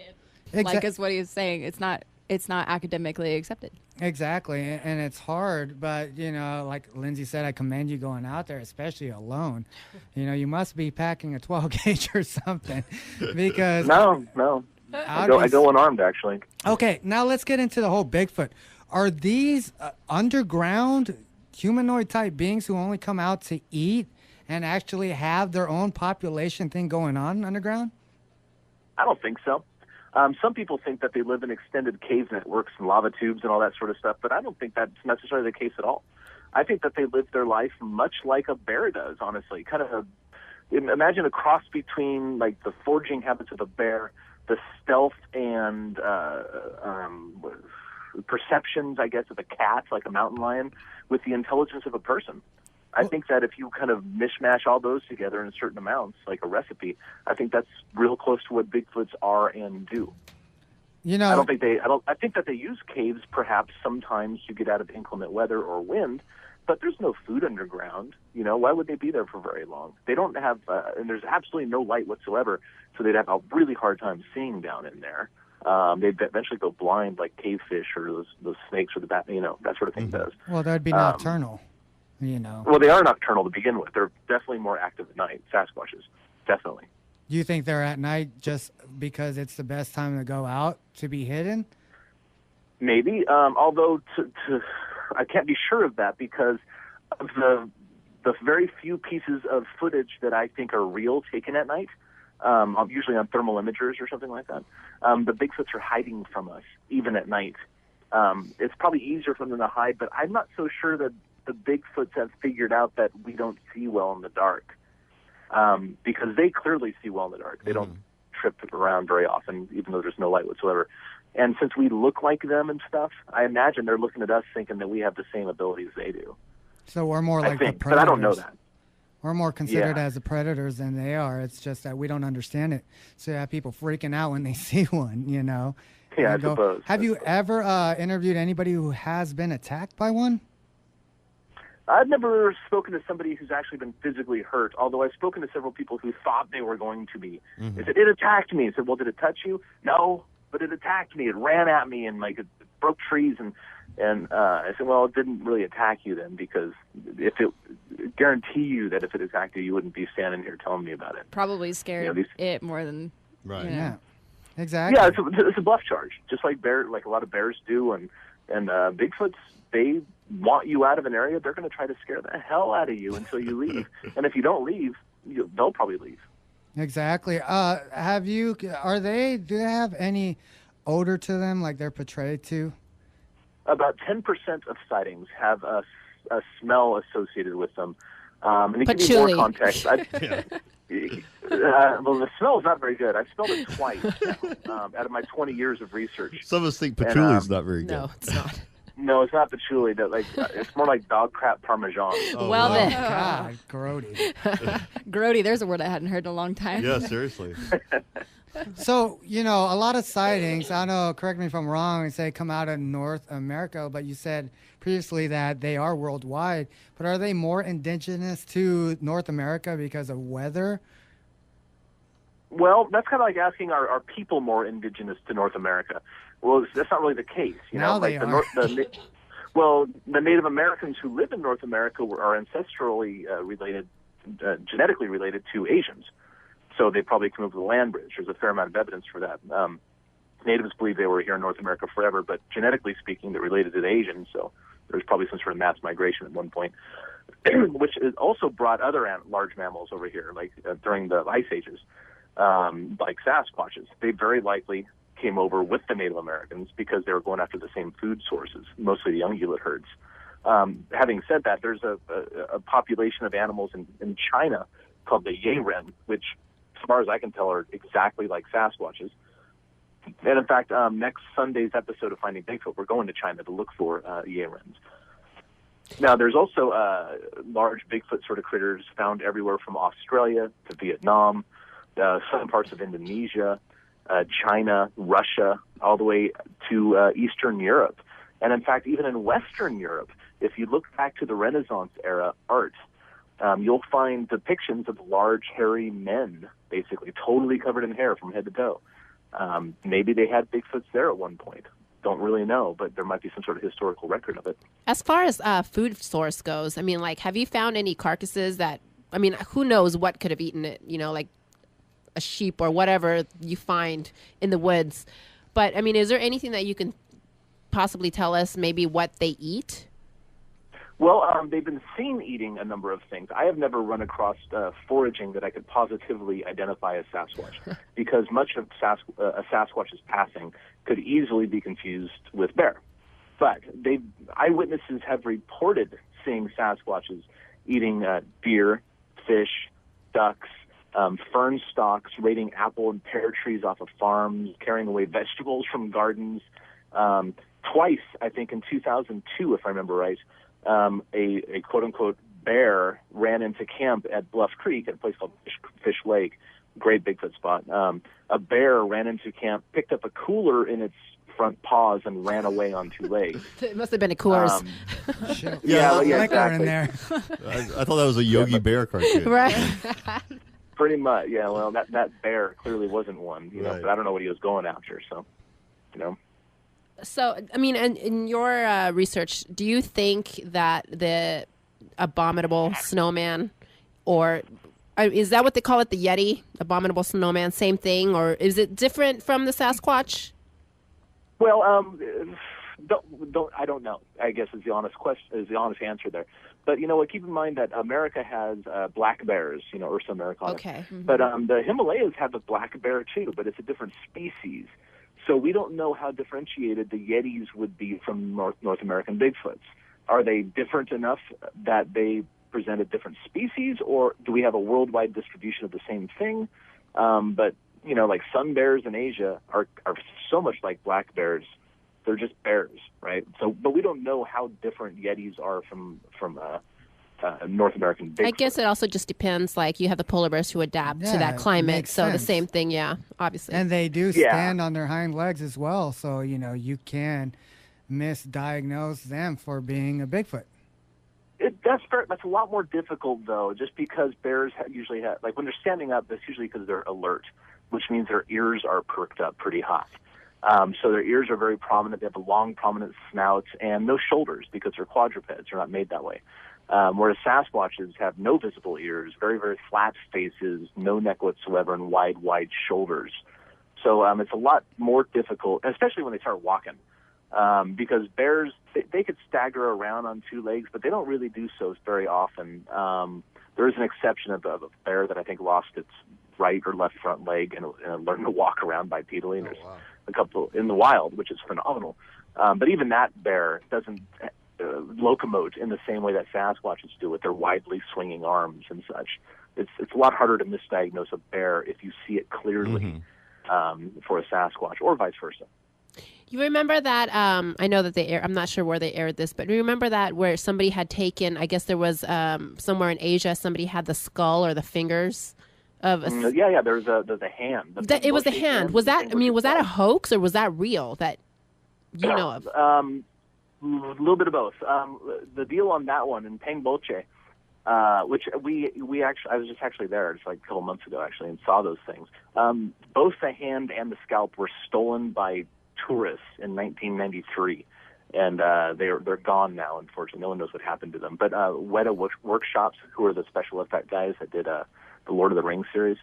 Like is what he's saying. It's not academically accepted. Exactly, and it's hard, but, like Lindsay said, I commend you going out there, especially alone. You must be packing a 12-gauge or something, because... No. I go unarmed, actually. Okay, now let's get into the whole Bigfoot. Are these underground humanoid-type beings who only come out to eat and actually have their own population thing going on underground? I don't think so. Some people think that they live in extended cave networks and lava tubes and all that sort of stuff, but I don't think that's necessarily the case at all. I think that they live their life much like a bear does, honestly. Imagine a cross between like the foraging habits of a bear, the stealth and perceptions, I guess, of a cat, like a mountain lion, with the intelligence of a person. I think that if you kind of mishmash all those together in certain amounts, like a recipe, I think that's real close to what Bigfoots are and do. You know, I think that they use caves perhaps sometimes to get out of inclement weather or wind, but there's no food underground. You know, why would they be there for very long? They don't have, and there's absolutely no light whatsoever, so they'd have a really hard time seeing down in there. They'd eventually go blind like cavefish or those snakes or the bat, that sort of thing does. Well, that'd be nocturnal, Well, they are nocturnal to begin with. They're definitely more active at night, Sasquatches, definitely. Do you think they're at night just because it's the best time to go out to be hidden? Maybe, although I can't be sure of that because of the very few pieces of footage that I think are real taken at night, usually on thermal imagers or something like that. The Bigfoots are hiding from us, even at night. It's probably easier for them to hide, but I'm not so sure that the Bigfoots have figured out that we don't see well in the dark. Because they clearly see well in the dark. They don't trip around very often, even though there's no light whatsoever. And since we look like them and stuff, I imagine they're looking at us thinking that we have the same abilities they do. So we're more like the predators. But I don't know that. We're more considered as the predators than they are. It's just that we don't understand it. So you have people freaking out when they see one, Yeah, I suppose. Have you ever interviewed anybody who has been attacked by one? I've never spoken to somebody who's actually been physically hurt, although I've spoken to several people who thought they were going to be. They said, it attacked me. I said, well, did it touch you? No, but it attacked me. It ran at me and it broke trees. And I said, well, it didn't really attack you then, because guarantee you that if it attacked you, you wouldn't be standing here telling me about it. Probably scared it more than... Right. Yeah, exactly. Yeah, it's a bluff charge, just like a lot of bears do. And Bigfoots, they want you out of an area. They're going to try to scare the hell out of you until you leave. And if you don't leave, they'll probably leave. Exactly. Do they have any odor to them like they're portrayed to? About 10% of sightings have a smell associated with them. And to give you more context, well, the smell is not very good. I've smelled it twice out of my 20 years of research. Some of us think patchouli is not very good. No, it's not. No, it's not patchouli. It's more like dog crap parmesan. Oh, well, then. God, grody. Grody, there's a word I hadn't heard in a long time. Yeah, seriously. So, a lot of sightings, I don't know, correct me if I'm wrong, and say come out of North America, but you said previously that they are worldwide. But are they more indigenous to North America because of weather? Well, that's kind of like asking, are people more indigenous to North America? Well, that's not really the case. Now they are. Well, the Native Americans who live in North America are ancestrally related, genetically related to Asians. So they probably came over the land bridge. There's a fair amount of evidence for that. Natives believe they were here in North America forever, but genetically speaking, they're related to the Asians. So there's probably some sort of mass migration at one point, which also brought other large mammals over here, like during the ice ages, like Sasquatches. They very likely came over with the Native Americans because they were going after the same food sources, mostly the ungulate herds. Having said that, there's a population of animals in China called the Yeren, which, as far as I can tell, are exactly like Sasquatches. And in fact, next Sunday's episode of Finding Bigfoot, we're going to China to look for Yerens. Now, there's also large Bigfoot sort of critters found everywhere from Australia to Vietnam, some parts of Indonesia, China, Russia, all the way to Eastern Europe. And in fact, even in Western Europe, if you look back to the Renaissance era art, you'll find depictions of large, hairy men, basically totally covered in hair from head to toe. Maybe they had Bigfoots there at one point. Don't really know, but there might be some sort of historical record of it. As far as food source goes, have you found any carcasses that, who knows what could have eaten it, like a sheep or whatever you find in the woods. But, is there anything that you can possibly tell us maybe what they eat? Well, they've been seen eating a number of things. I have never run across foraging that I could positively identify as Sasquatch, because much of a Sasquatch's passing could easily be confused with bear. But eyewitnesses have reported seeing Sasquatches eating deer, fish, ducks, fern stalks, raiding apple and pear trees off of farms, carrying away vegetables from gardens. Twice, I think in 2002, if I remember right, a quote-unquote bear ran into camp at Bluff Creek at a place called Fish Lake, great Bigfoot spot. A bear ran into camp, picked up a cooler in its front paws, and ran away on two legs. It must have been a Coors. Yeah, exactly. In exactly. there. I thought that was a Yogi Bear cartoon. Right. Pretty much, yeah. Well, that bear clearly wasn't one, you know, Right. but I don't know what he was going after, so, you know. So, I mean, in your research, do you think that the abominable snowman, or is that what they call it, the Yeti, abominable snowman, same thing, or is it different from the Sasquatch? Well, I don't know, I guess is the honest answer there. But you know what? Keep in mind that America has black bears, you know, Ursa americana. Okay. Mm-hmm. But the Himalayas have a black bear too, but it's a different species. So we don't know how differentiated the Yetis would be from North American Bigfoots. Are they different enough that they present a different species, or do we have a worldwide distribution of the same thing? But you know, like sun bears in Asia are so much like black bears. They're just bears, right? So, but we don't know how different Yetis are from North American Bigfoot. I guess it also just depends. Like you have the polar bears who adapt to Yeah, that climate, makes so the sense. same thing, yeah, obviously. And they do Yeah. stand on their hind legs as well, so you know you can misdiagnose them for being a Bigfoot. That's fair. That's a lot more difficult, though, just because bears usually have, like when they're standing up, that's usually because they're alert, which means their ears are perked up pretty high. So their ears are very prominent. They have a long, prominent snout and no shoulders because they're quadrupeds. They're not made that way. Whereas Sasquatches have no visible ears, very, very flat faces, no neck whatsoever, and wide shoulders. So it's a lot more difficult, especially when they start walking, because bears, they could stagger around on two legs, but they don't really do so very often. There is an exception of a bear that I think lost its right or left front leg and learned to walk around bipedally. There's a couple in the wild, which is phenomenal. But even that bear doesn't locomote in the same way that Sasquatches do with their widely swinging arms and such. It's a lot harder to misdiagnose a bear if you see it clearly for a Sasquatch, or vice versa. You remember that, I know that I'm not sure where they aired this, but remember that where somebody had taken, I guess there was somewhere in Asia, somebody had the skull or the fingers of a... There's a hand. It was the hand. Was that a hoax or was that real that you know of? A little bit of both. The deal on that one in Pangboche, which we actually, I was just actually there just like a couple months ago actually and saw those things. Both the hand and the scalp were stolen by tourists in 1993, and they're gone now. Unfortunately, no one knows what happened to them. But Weta Workshops, who are the special effect guys that did the Lord of the Rings series,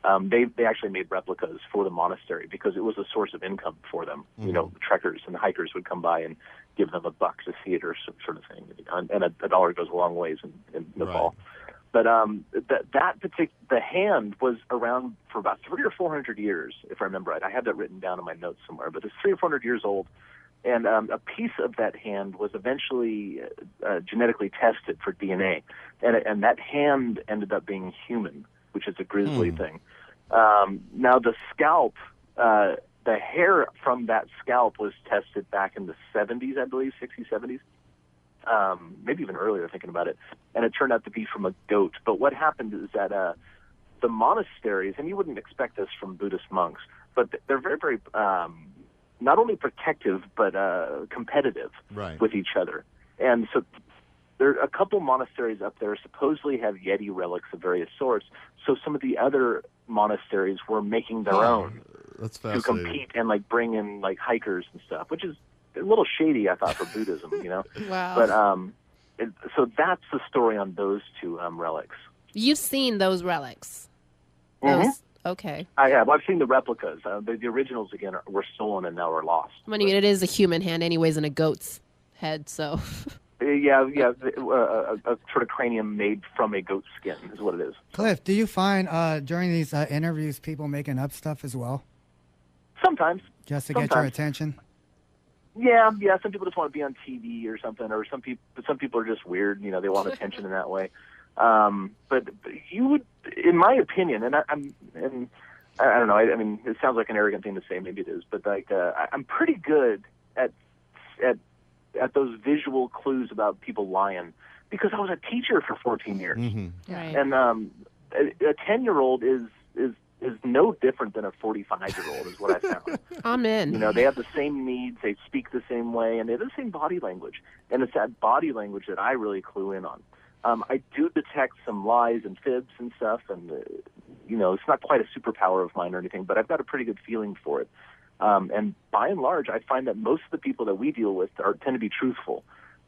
they actually made replicas for the monastery because it was a source of income for them. Mm-hmm. You know, trekkers and hikers would come by and give them $1 to see it or sort of thing, and a dollar goes a long ways in Nepal. But the hand was around for about 300 or 400 years, if I remember right. I have that written down in my notes somewhere. But it's 300 or 400 years old, and a piece of that hand was eventually genetically tested for DNA, and that hand ended up being human, which is a grisly thing. Now the scalp, the hair from that scalp was tested back in the 70s, I believe, 60s, 70s. Maybe even earlier, thinking about it, and it turned out to be from a goat. But what happened is that the monasteries, and you wouldn't expect this from Buddhist monks, but they're very, very not only protective but competitive with each other. And so there are a couple monasteries up there supposedly have Yeti relics of various sorts. So some of the other monasteries were making their own to compete and like bring in like hikers and stuff, which is a little shady, I thought, for Buddhism, you know. Wow. But so that's the story on those two relics. You've seen those relics? Mm-hmm. Okay. I have. I've seen the replicas. The originals, again, were stolen and now are lost. I mean, it is a human hand anyways in a goat's head, so... Yeah, a sort of cranium made from a goat skin is what it is. Cliff, do you find during these interviews people making up stuff as well? Sometimes. Just to get your attention? Yeah. Some people just want to be on TV or something, or some people are just weird. You know, they want attention in that way. But you would, in my opinion, and I don't know. I mean, it sounds like an arrogant thing to say. Maybe it is, but like I'm pretty good at those visual clues about people lying because I was a teacher for 14 years, Right. and a 10-year-old is no different than a 45-year-old is what I found. Amen. You know, they have the same needs, they speak the same way, and they have the same body language. And it's that body language that I really clue in on. I do detect some lies and fibs and stuff, and, you know, it's not quite a superpower of mine or anything, but I've got a pretty good feeling for it. And by and large, I find that most of the people that we deal with tend to be truthful.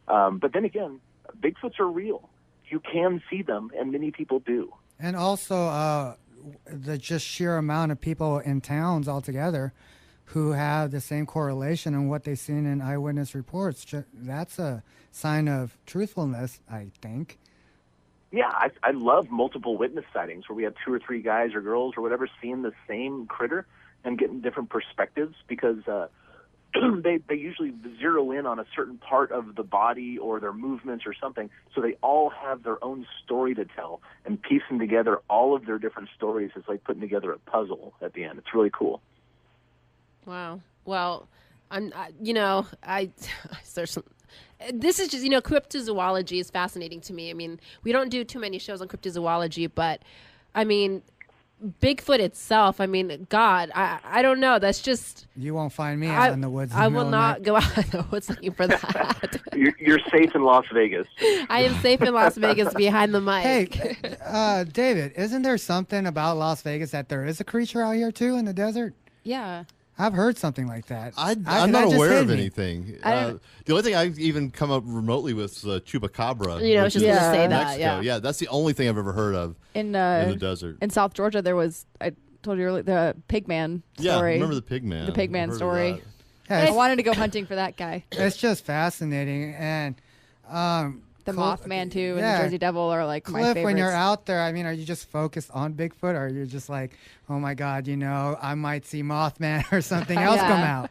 But then again, Bigfoots are real. You can see them, and many people do. And also, the just sheer amount of people in towns altogether who have the same correlation in what they've seen in eyewitness reports. That's a sign of truthfulness, I think. Yeah, I love multiple witness sightings where we have 2 or 3 guys or girls or whatever seeing the same critter and getting different perspectives because they usually zero in on a certain part of the body or their movements or something, so they all have their own story to tell, and piecing together all of their different stories is like putting together a puzzle at the end. It's really cool. Wow. Well, this is just, cryptozoology is fascinating to me. I mean, we don't do too many shows on cryptozoology, but I mean, Bigfoot itself, I mean, God, I don't know. That's just... You won't find me out in the woods. I will not go out in the woods looking for that. You're safe in Las Vegas. I am safe in Las Vegas behind the mic. Hey, David, isn't there something about Las Vegas that there is a creature out here, too, in the desert? Yeah. I've heard something like that. I'm not aware of anything. The only thing I've even come up remotely with is chupacabra. I was just going to say that. Mexico. Yeah, that's the only thing I've ever heard of in the desert. In South Georgia, there was, I told you earlier, the pigman story. Yeah, I remember the pigman. The pigman story. Yeah, I wanted to go hunting for that guy. It's just fascinating. And the Mothman, too, and the Jersey Devil are like my favorites. When you're out there, I mean, are you just focused on Bigfoot, or are you just like, oh my God, I might see Mothman or something else come out?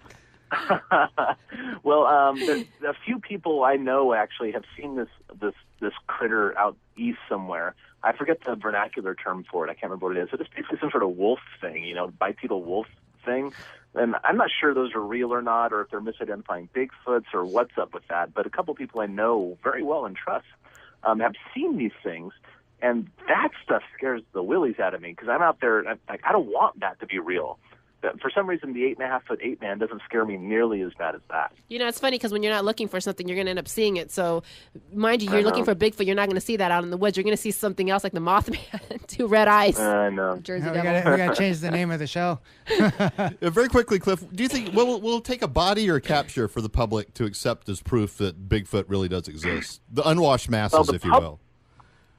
Well, a few people I know actually have seen this critter out east somewhere. I forget the vernacular term for it. I can't remember what it is. It's basically some sort of wolf thing, bipedal wolf thing. And I'm not sure those are real or not, or if they're misidentifying Bigfoots or what's up with that. But a couple people I know very well and trust have seen these things, and that stuff scares the willies out of me because I'm out there, I don't want that to be real. For some reason, the 8.5-foot ape man doesn't scare me nearly as bad as that. It's funny because when you're not looking for something, you're going to end up seeing it. So, mind you, you're looking for Bigfoot. You're not going to see that out in the woods. You're going to see something else like the Mothman, 2 red eyes. I know. Jersey We Devil. got to change the name of the show. Very quickly, Cliff, do you think we'll take a body or a capture for the public to accept as proof that Bigfoot really does exist? The unwashed masses, if you will.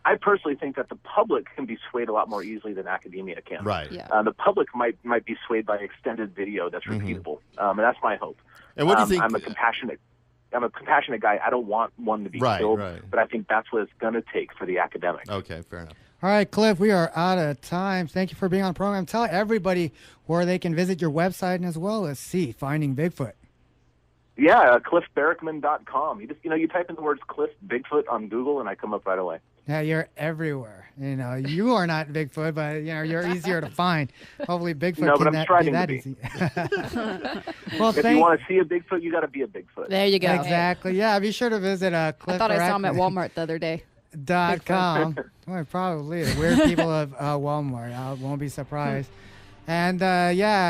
I personally think that the public can be swayed a lot more easily than academia can. Right. Yeah. The public might be swayed by extended video that's repeatable, and that's my hope. And what do you think? I'm a compassionate guy. I don't want one to be killed, but I think that's what it's going to take for the academic. Okay, fair enough. All right, Cliff, we are out of time. Thank you for being on the program. Tell everybody where they can visit your website and as well as see Finding Bigfoot. Yeah, cliffbarackman.com. You type in the words Cliff Bigfoot on Google, and I come up right away. Yeah, you're everywhere. You are not Bigfoot, but you're easier to find. Hopefully, Bigfoot can be that easy. Well, if you want to see a Bigfoot, you got to be a Bigfoot. There you go. Exactly. Yeah, be sure to visit Cliff. I thought I saw him at Walmart the other day. .com. Well, probably the weird people of Walmart. I won't be surprised. And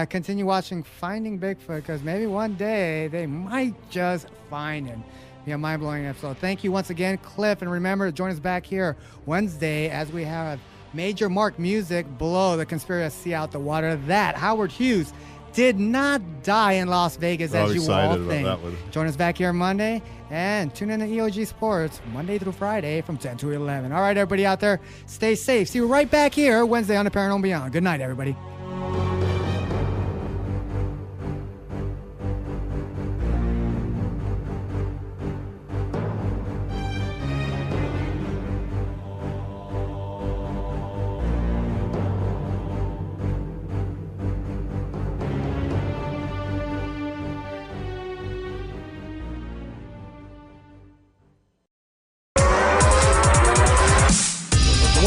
continue watching Finding Bigfoot because maybe one day they might just find him. Be a mind-blowing episode. Thank you once again, Cliff. And remember to join us back here Wednesday as we have Major Mark music, Blow the Conspiracy Out the Water. That Howard Hughes did not die in Las Vegas as you all think. Join us back here Monday and tune in to EOG Sports Monday through Friday from 10 to 11. All right, everybody out there, stay safe. See you right back here Wednesday on the Paranormal Beyond. Good night, everybody.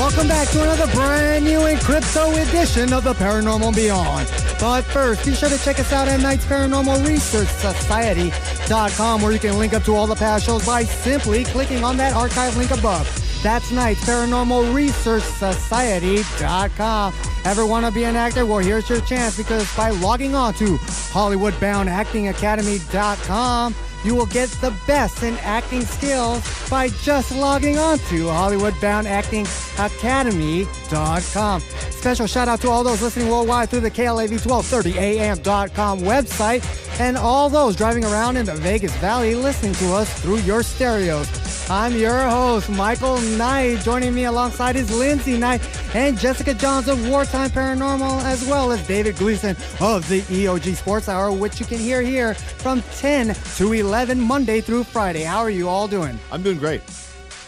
Welcome back to another brand new and crypto edition of the Paranormal and Beyond. But first, be sure to check us out at Knight's Paranormal Research Society.com, where you can link up to all the past shows by simply clicking on that archive link above. That's Knight's Paranormal Research Society.com. Ever want to be an actor? Well, here's your chance, because by logging on to HollywoodBoundActingAcademy.com, you will get the best in acting skills by just logging on to HollywoodBoundActingAcademy.com. Special shout out to all those listening worldwide through the KLAV1230am.com website, and all those driving around in the Vegas Valley listening to us through your stereos. I'm your host, Michael Knight. Joining me alongside is Lindsay Knight and Jessica Johns of Wartime Paranormal, as well as David Gleason of the EOG Sports Hour, which you can hear here from 10 to 11 Monday through Friday. How are you all doing? I'm doing great.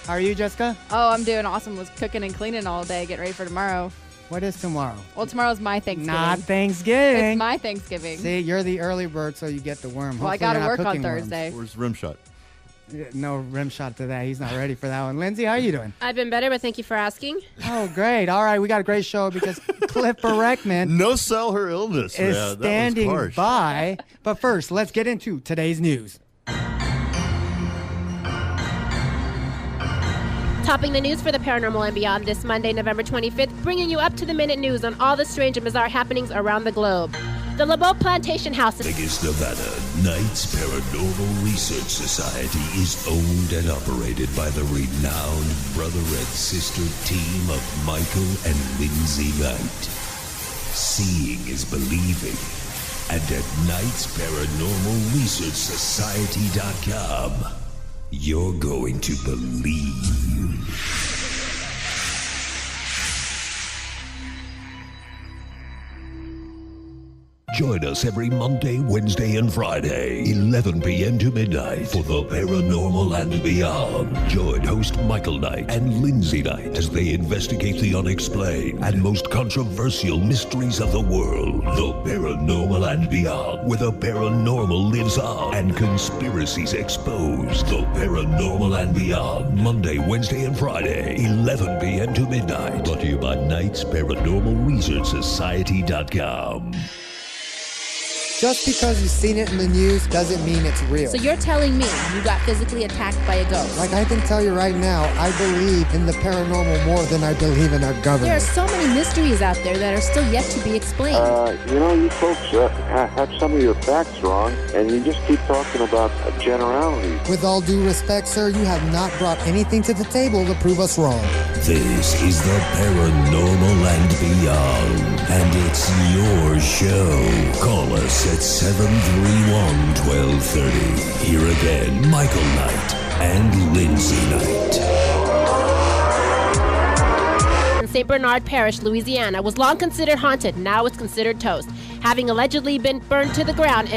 How are you, Jessica? Oh, I'm doing awesome. Was cooking and cleaning all day, getting ready for tomorrow. What is tomorrow? Well, tomorrow's my Thanksgiving. Not Thanksgiving. It's my Thanksgiving. See, you're the early bird, so you get the worm. Well, I got to work on Thursday. Where's Rimshot? No rim shot to that. He's not ready for that one. Lindsay, how are you doing? I've been better, but thank you for asking. Oh, great. All right, we got a great show because Cliff Barackman No sell her illness. is Yeah, standing that was harsh. by. But first, let's get into today's news. Topping the news for the Paranormal and Beyond this Monday, November 25th, bringing you up-to-the-minute news on all the strange and bizarre happenings around the globe. The LeBeau Plantation House in Vegas, Nevada, Knight's Paranormal Research Society is owned and operated by the renowned brother and sister team of Michael and Lindsay Knight. Seeing is believing. And at Knight's Paranormal Research Society.com, you're going to believe. Join us every Monday, Wednesday, and Friday, 11 p.m. to midnight, for the Paranormal and Beyond. Join host Michael Knight and Lindsay Knight as they investigate the unexplained and most controversial mysteries of the world. The Paranormal and Beyond, where the paranormal lives on and conspiracies exposed. The Paranormal and Beyond, Monday, Wednesday, and Friday, 11 p.m. to midnight. Brought to you by Knight's Paranormal Research Society.com. Just because you've seen it in the news doesn't mean it's real. So you're telling me you got physically attacked by a ghost? Like I can tell you right now, I believe in the paranormal more than I believe in our government. There are so many mysteries out there that are still yet to be explained. You folks have some of your facts wrong, and you just keep talking about generalities. With all due respect, sir, you have not brought anything to the table to prove us wrong. This is the Paranormal and Beyond, and it's your show. Call us at 731-1230. Here again, Michael Knight and Lindsay Knight. In St. Bernard Parish, Louisiana, was long considered haunted. Now it's considered toast, having allegedly been burned to the ground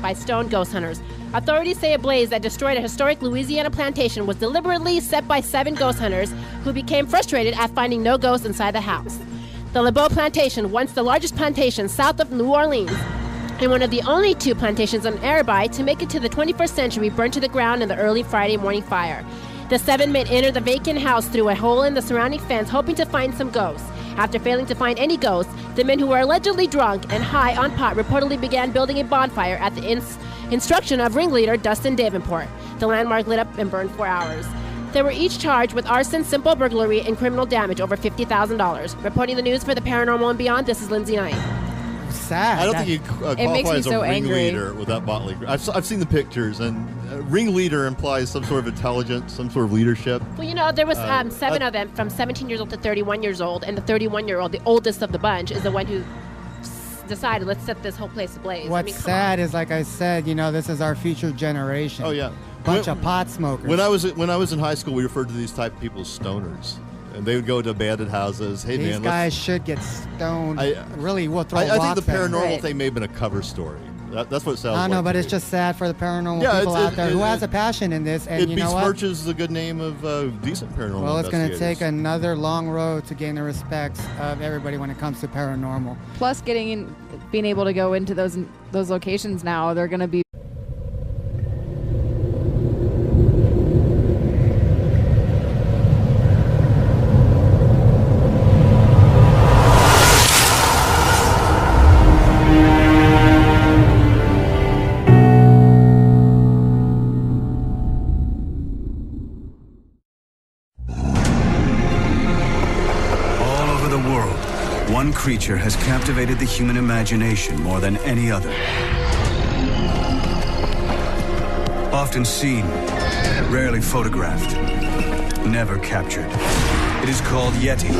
by stone ghost hunters. Authorities say a blaze that destroyed a historic Louisiana plantation was deliberately set by 7 ghost hunters who became frustrated at finding no ghosts inside the house. The LeBeau Plantation, once the largest plantation south of New Orleans, and one of the only 2 plantations on Arabi to make it to the 21st century, burned to the ground in the early Friday morning fire. The 7 men entered the vacant house through a hole in the surrounding fence, hoping to find some ghosts. After failing to find any ghosts, the men, who were allegedly drunk and high on pot, reportedly began building a bonfire at the instruction of ringleader Dustin Davenport. The landmark lit up and burned for hours. They were each charged with arson, simple burglary, and criminal damage over $50,000. Reporting the news for the Paranormal and Beyond, this is Lindsay Knight. Sad. I don't think you qualify as a so ringleader with that motley group. I've seen the pictures, and ringleader implies some sort of intelligence, some sort of leadership. Well, there was 7 of them, from 17 years old to 31 years old, and the 31-year-old, the oldest of the bunch, is the one who decided, let's set this whole place ablaze. What's sad is, like I said, this is our future generation. Oh yeah, bunch of pot smokers. When I was in high school, we referred to these type of people as stoners. And they would go to abandoned houses. Hey, These man, guys should get stoned. Really, we'll throw I think rocks the at them. paranormal thing may have been a cover story. That's what it sounds like. I know, but to it's me. just sad for the paranormal people out there who has a passion in this. And it you know what? besmirches the good name of decent paranormal Well, it's going to investigators. take another long road to gain the respects of everybody when it comes to paranormal. Plus, being able to go into those locations now, they're going to be. One creature has captivated the human imagination more than any other. Often seen, rarely photographed, never captured. It is called Yeti,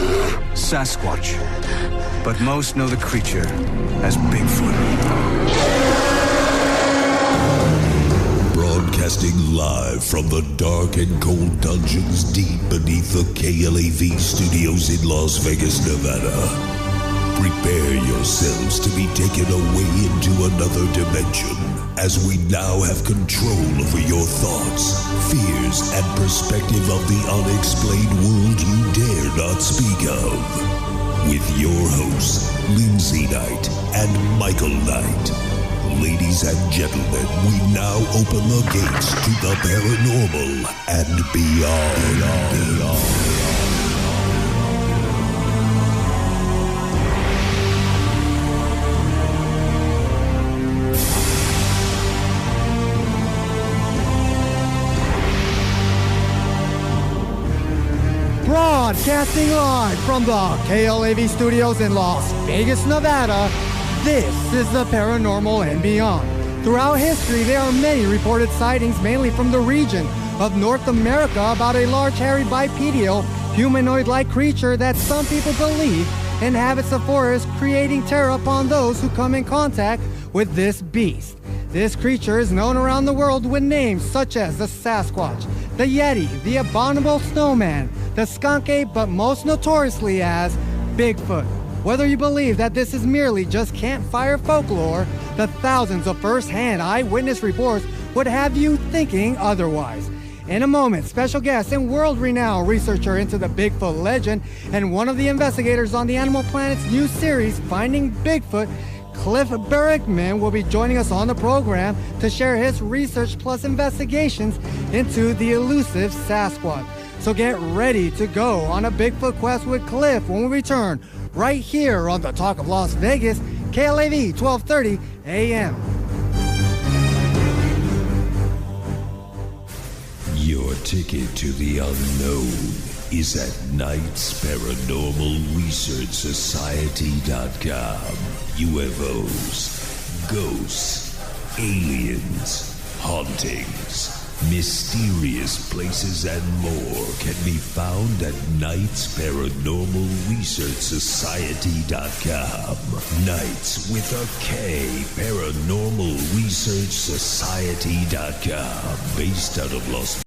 Sasquatch, but most know the creature as Bigfoot. Broadcasting live from the dark and cold dungeons deep beneath the KLAV studios in Las Vegas, Nevada. Prepare yourselves to be taken away into another dimension as we now have control over your thoughts, fears, and perspective of the unexplained world you dare not speak of. With your hosts, Lindsay Knight and Michael Knight. Ladies and gentlemen, we now open the gates to the paranormal and beyond. Broadcasting live from the KLAV studios in Las Vegas, Nevada, this is the Paranormal and Beyond. Throughout history, there are many reported sightings, mainly from the region of North America, about a large hairy bipedal humanoid-like creature that some people believe inhabits the forest, creating terror upon those who come in contact with this beast. This creature is known around the world with names such as the Sasquatch, the Yeti, the Abominable Snowman, the Skunk Ape, but most notoriously as Bigfoot. Whether you believe that this is merely just campfire folklore, the thousands of first-hand eyewitness reports would have you thinking otherwise. In a moment, special guest and world-renowned researcher into the Bigfoot legend and one of the investigators on the Animal Planet's new series, Finding Bigfoot, Cliff Barackman, will be joining us on the program to share his research plus investigations into the elusive Sasquatch. So get ready to go on a Bigfoot quest with Cliff when we return right here on the Talk of Las Vegas, KLAV 1230 AM. Your ticket to the unknown is at KnightsParanormalResearchSociety.com. UFOs, ghosts, aliens, hauntings, mysterious places, and more can be found at KnightsParanormalResearchSociety.com. Knights with a K, ParanormalResearchSociety.com. Based out of Las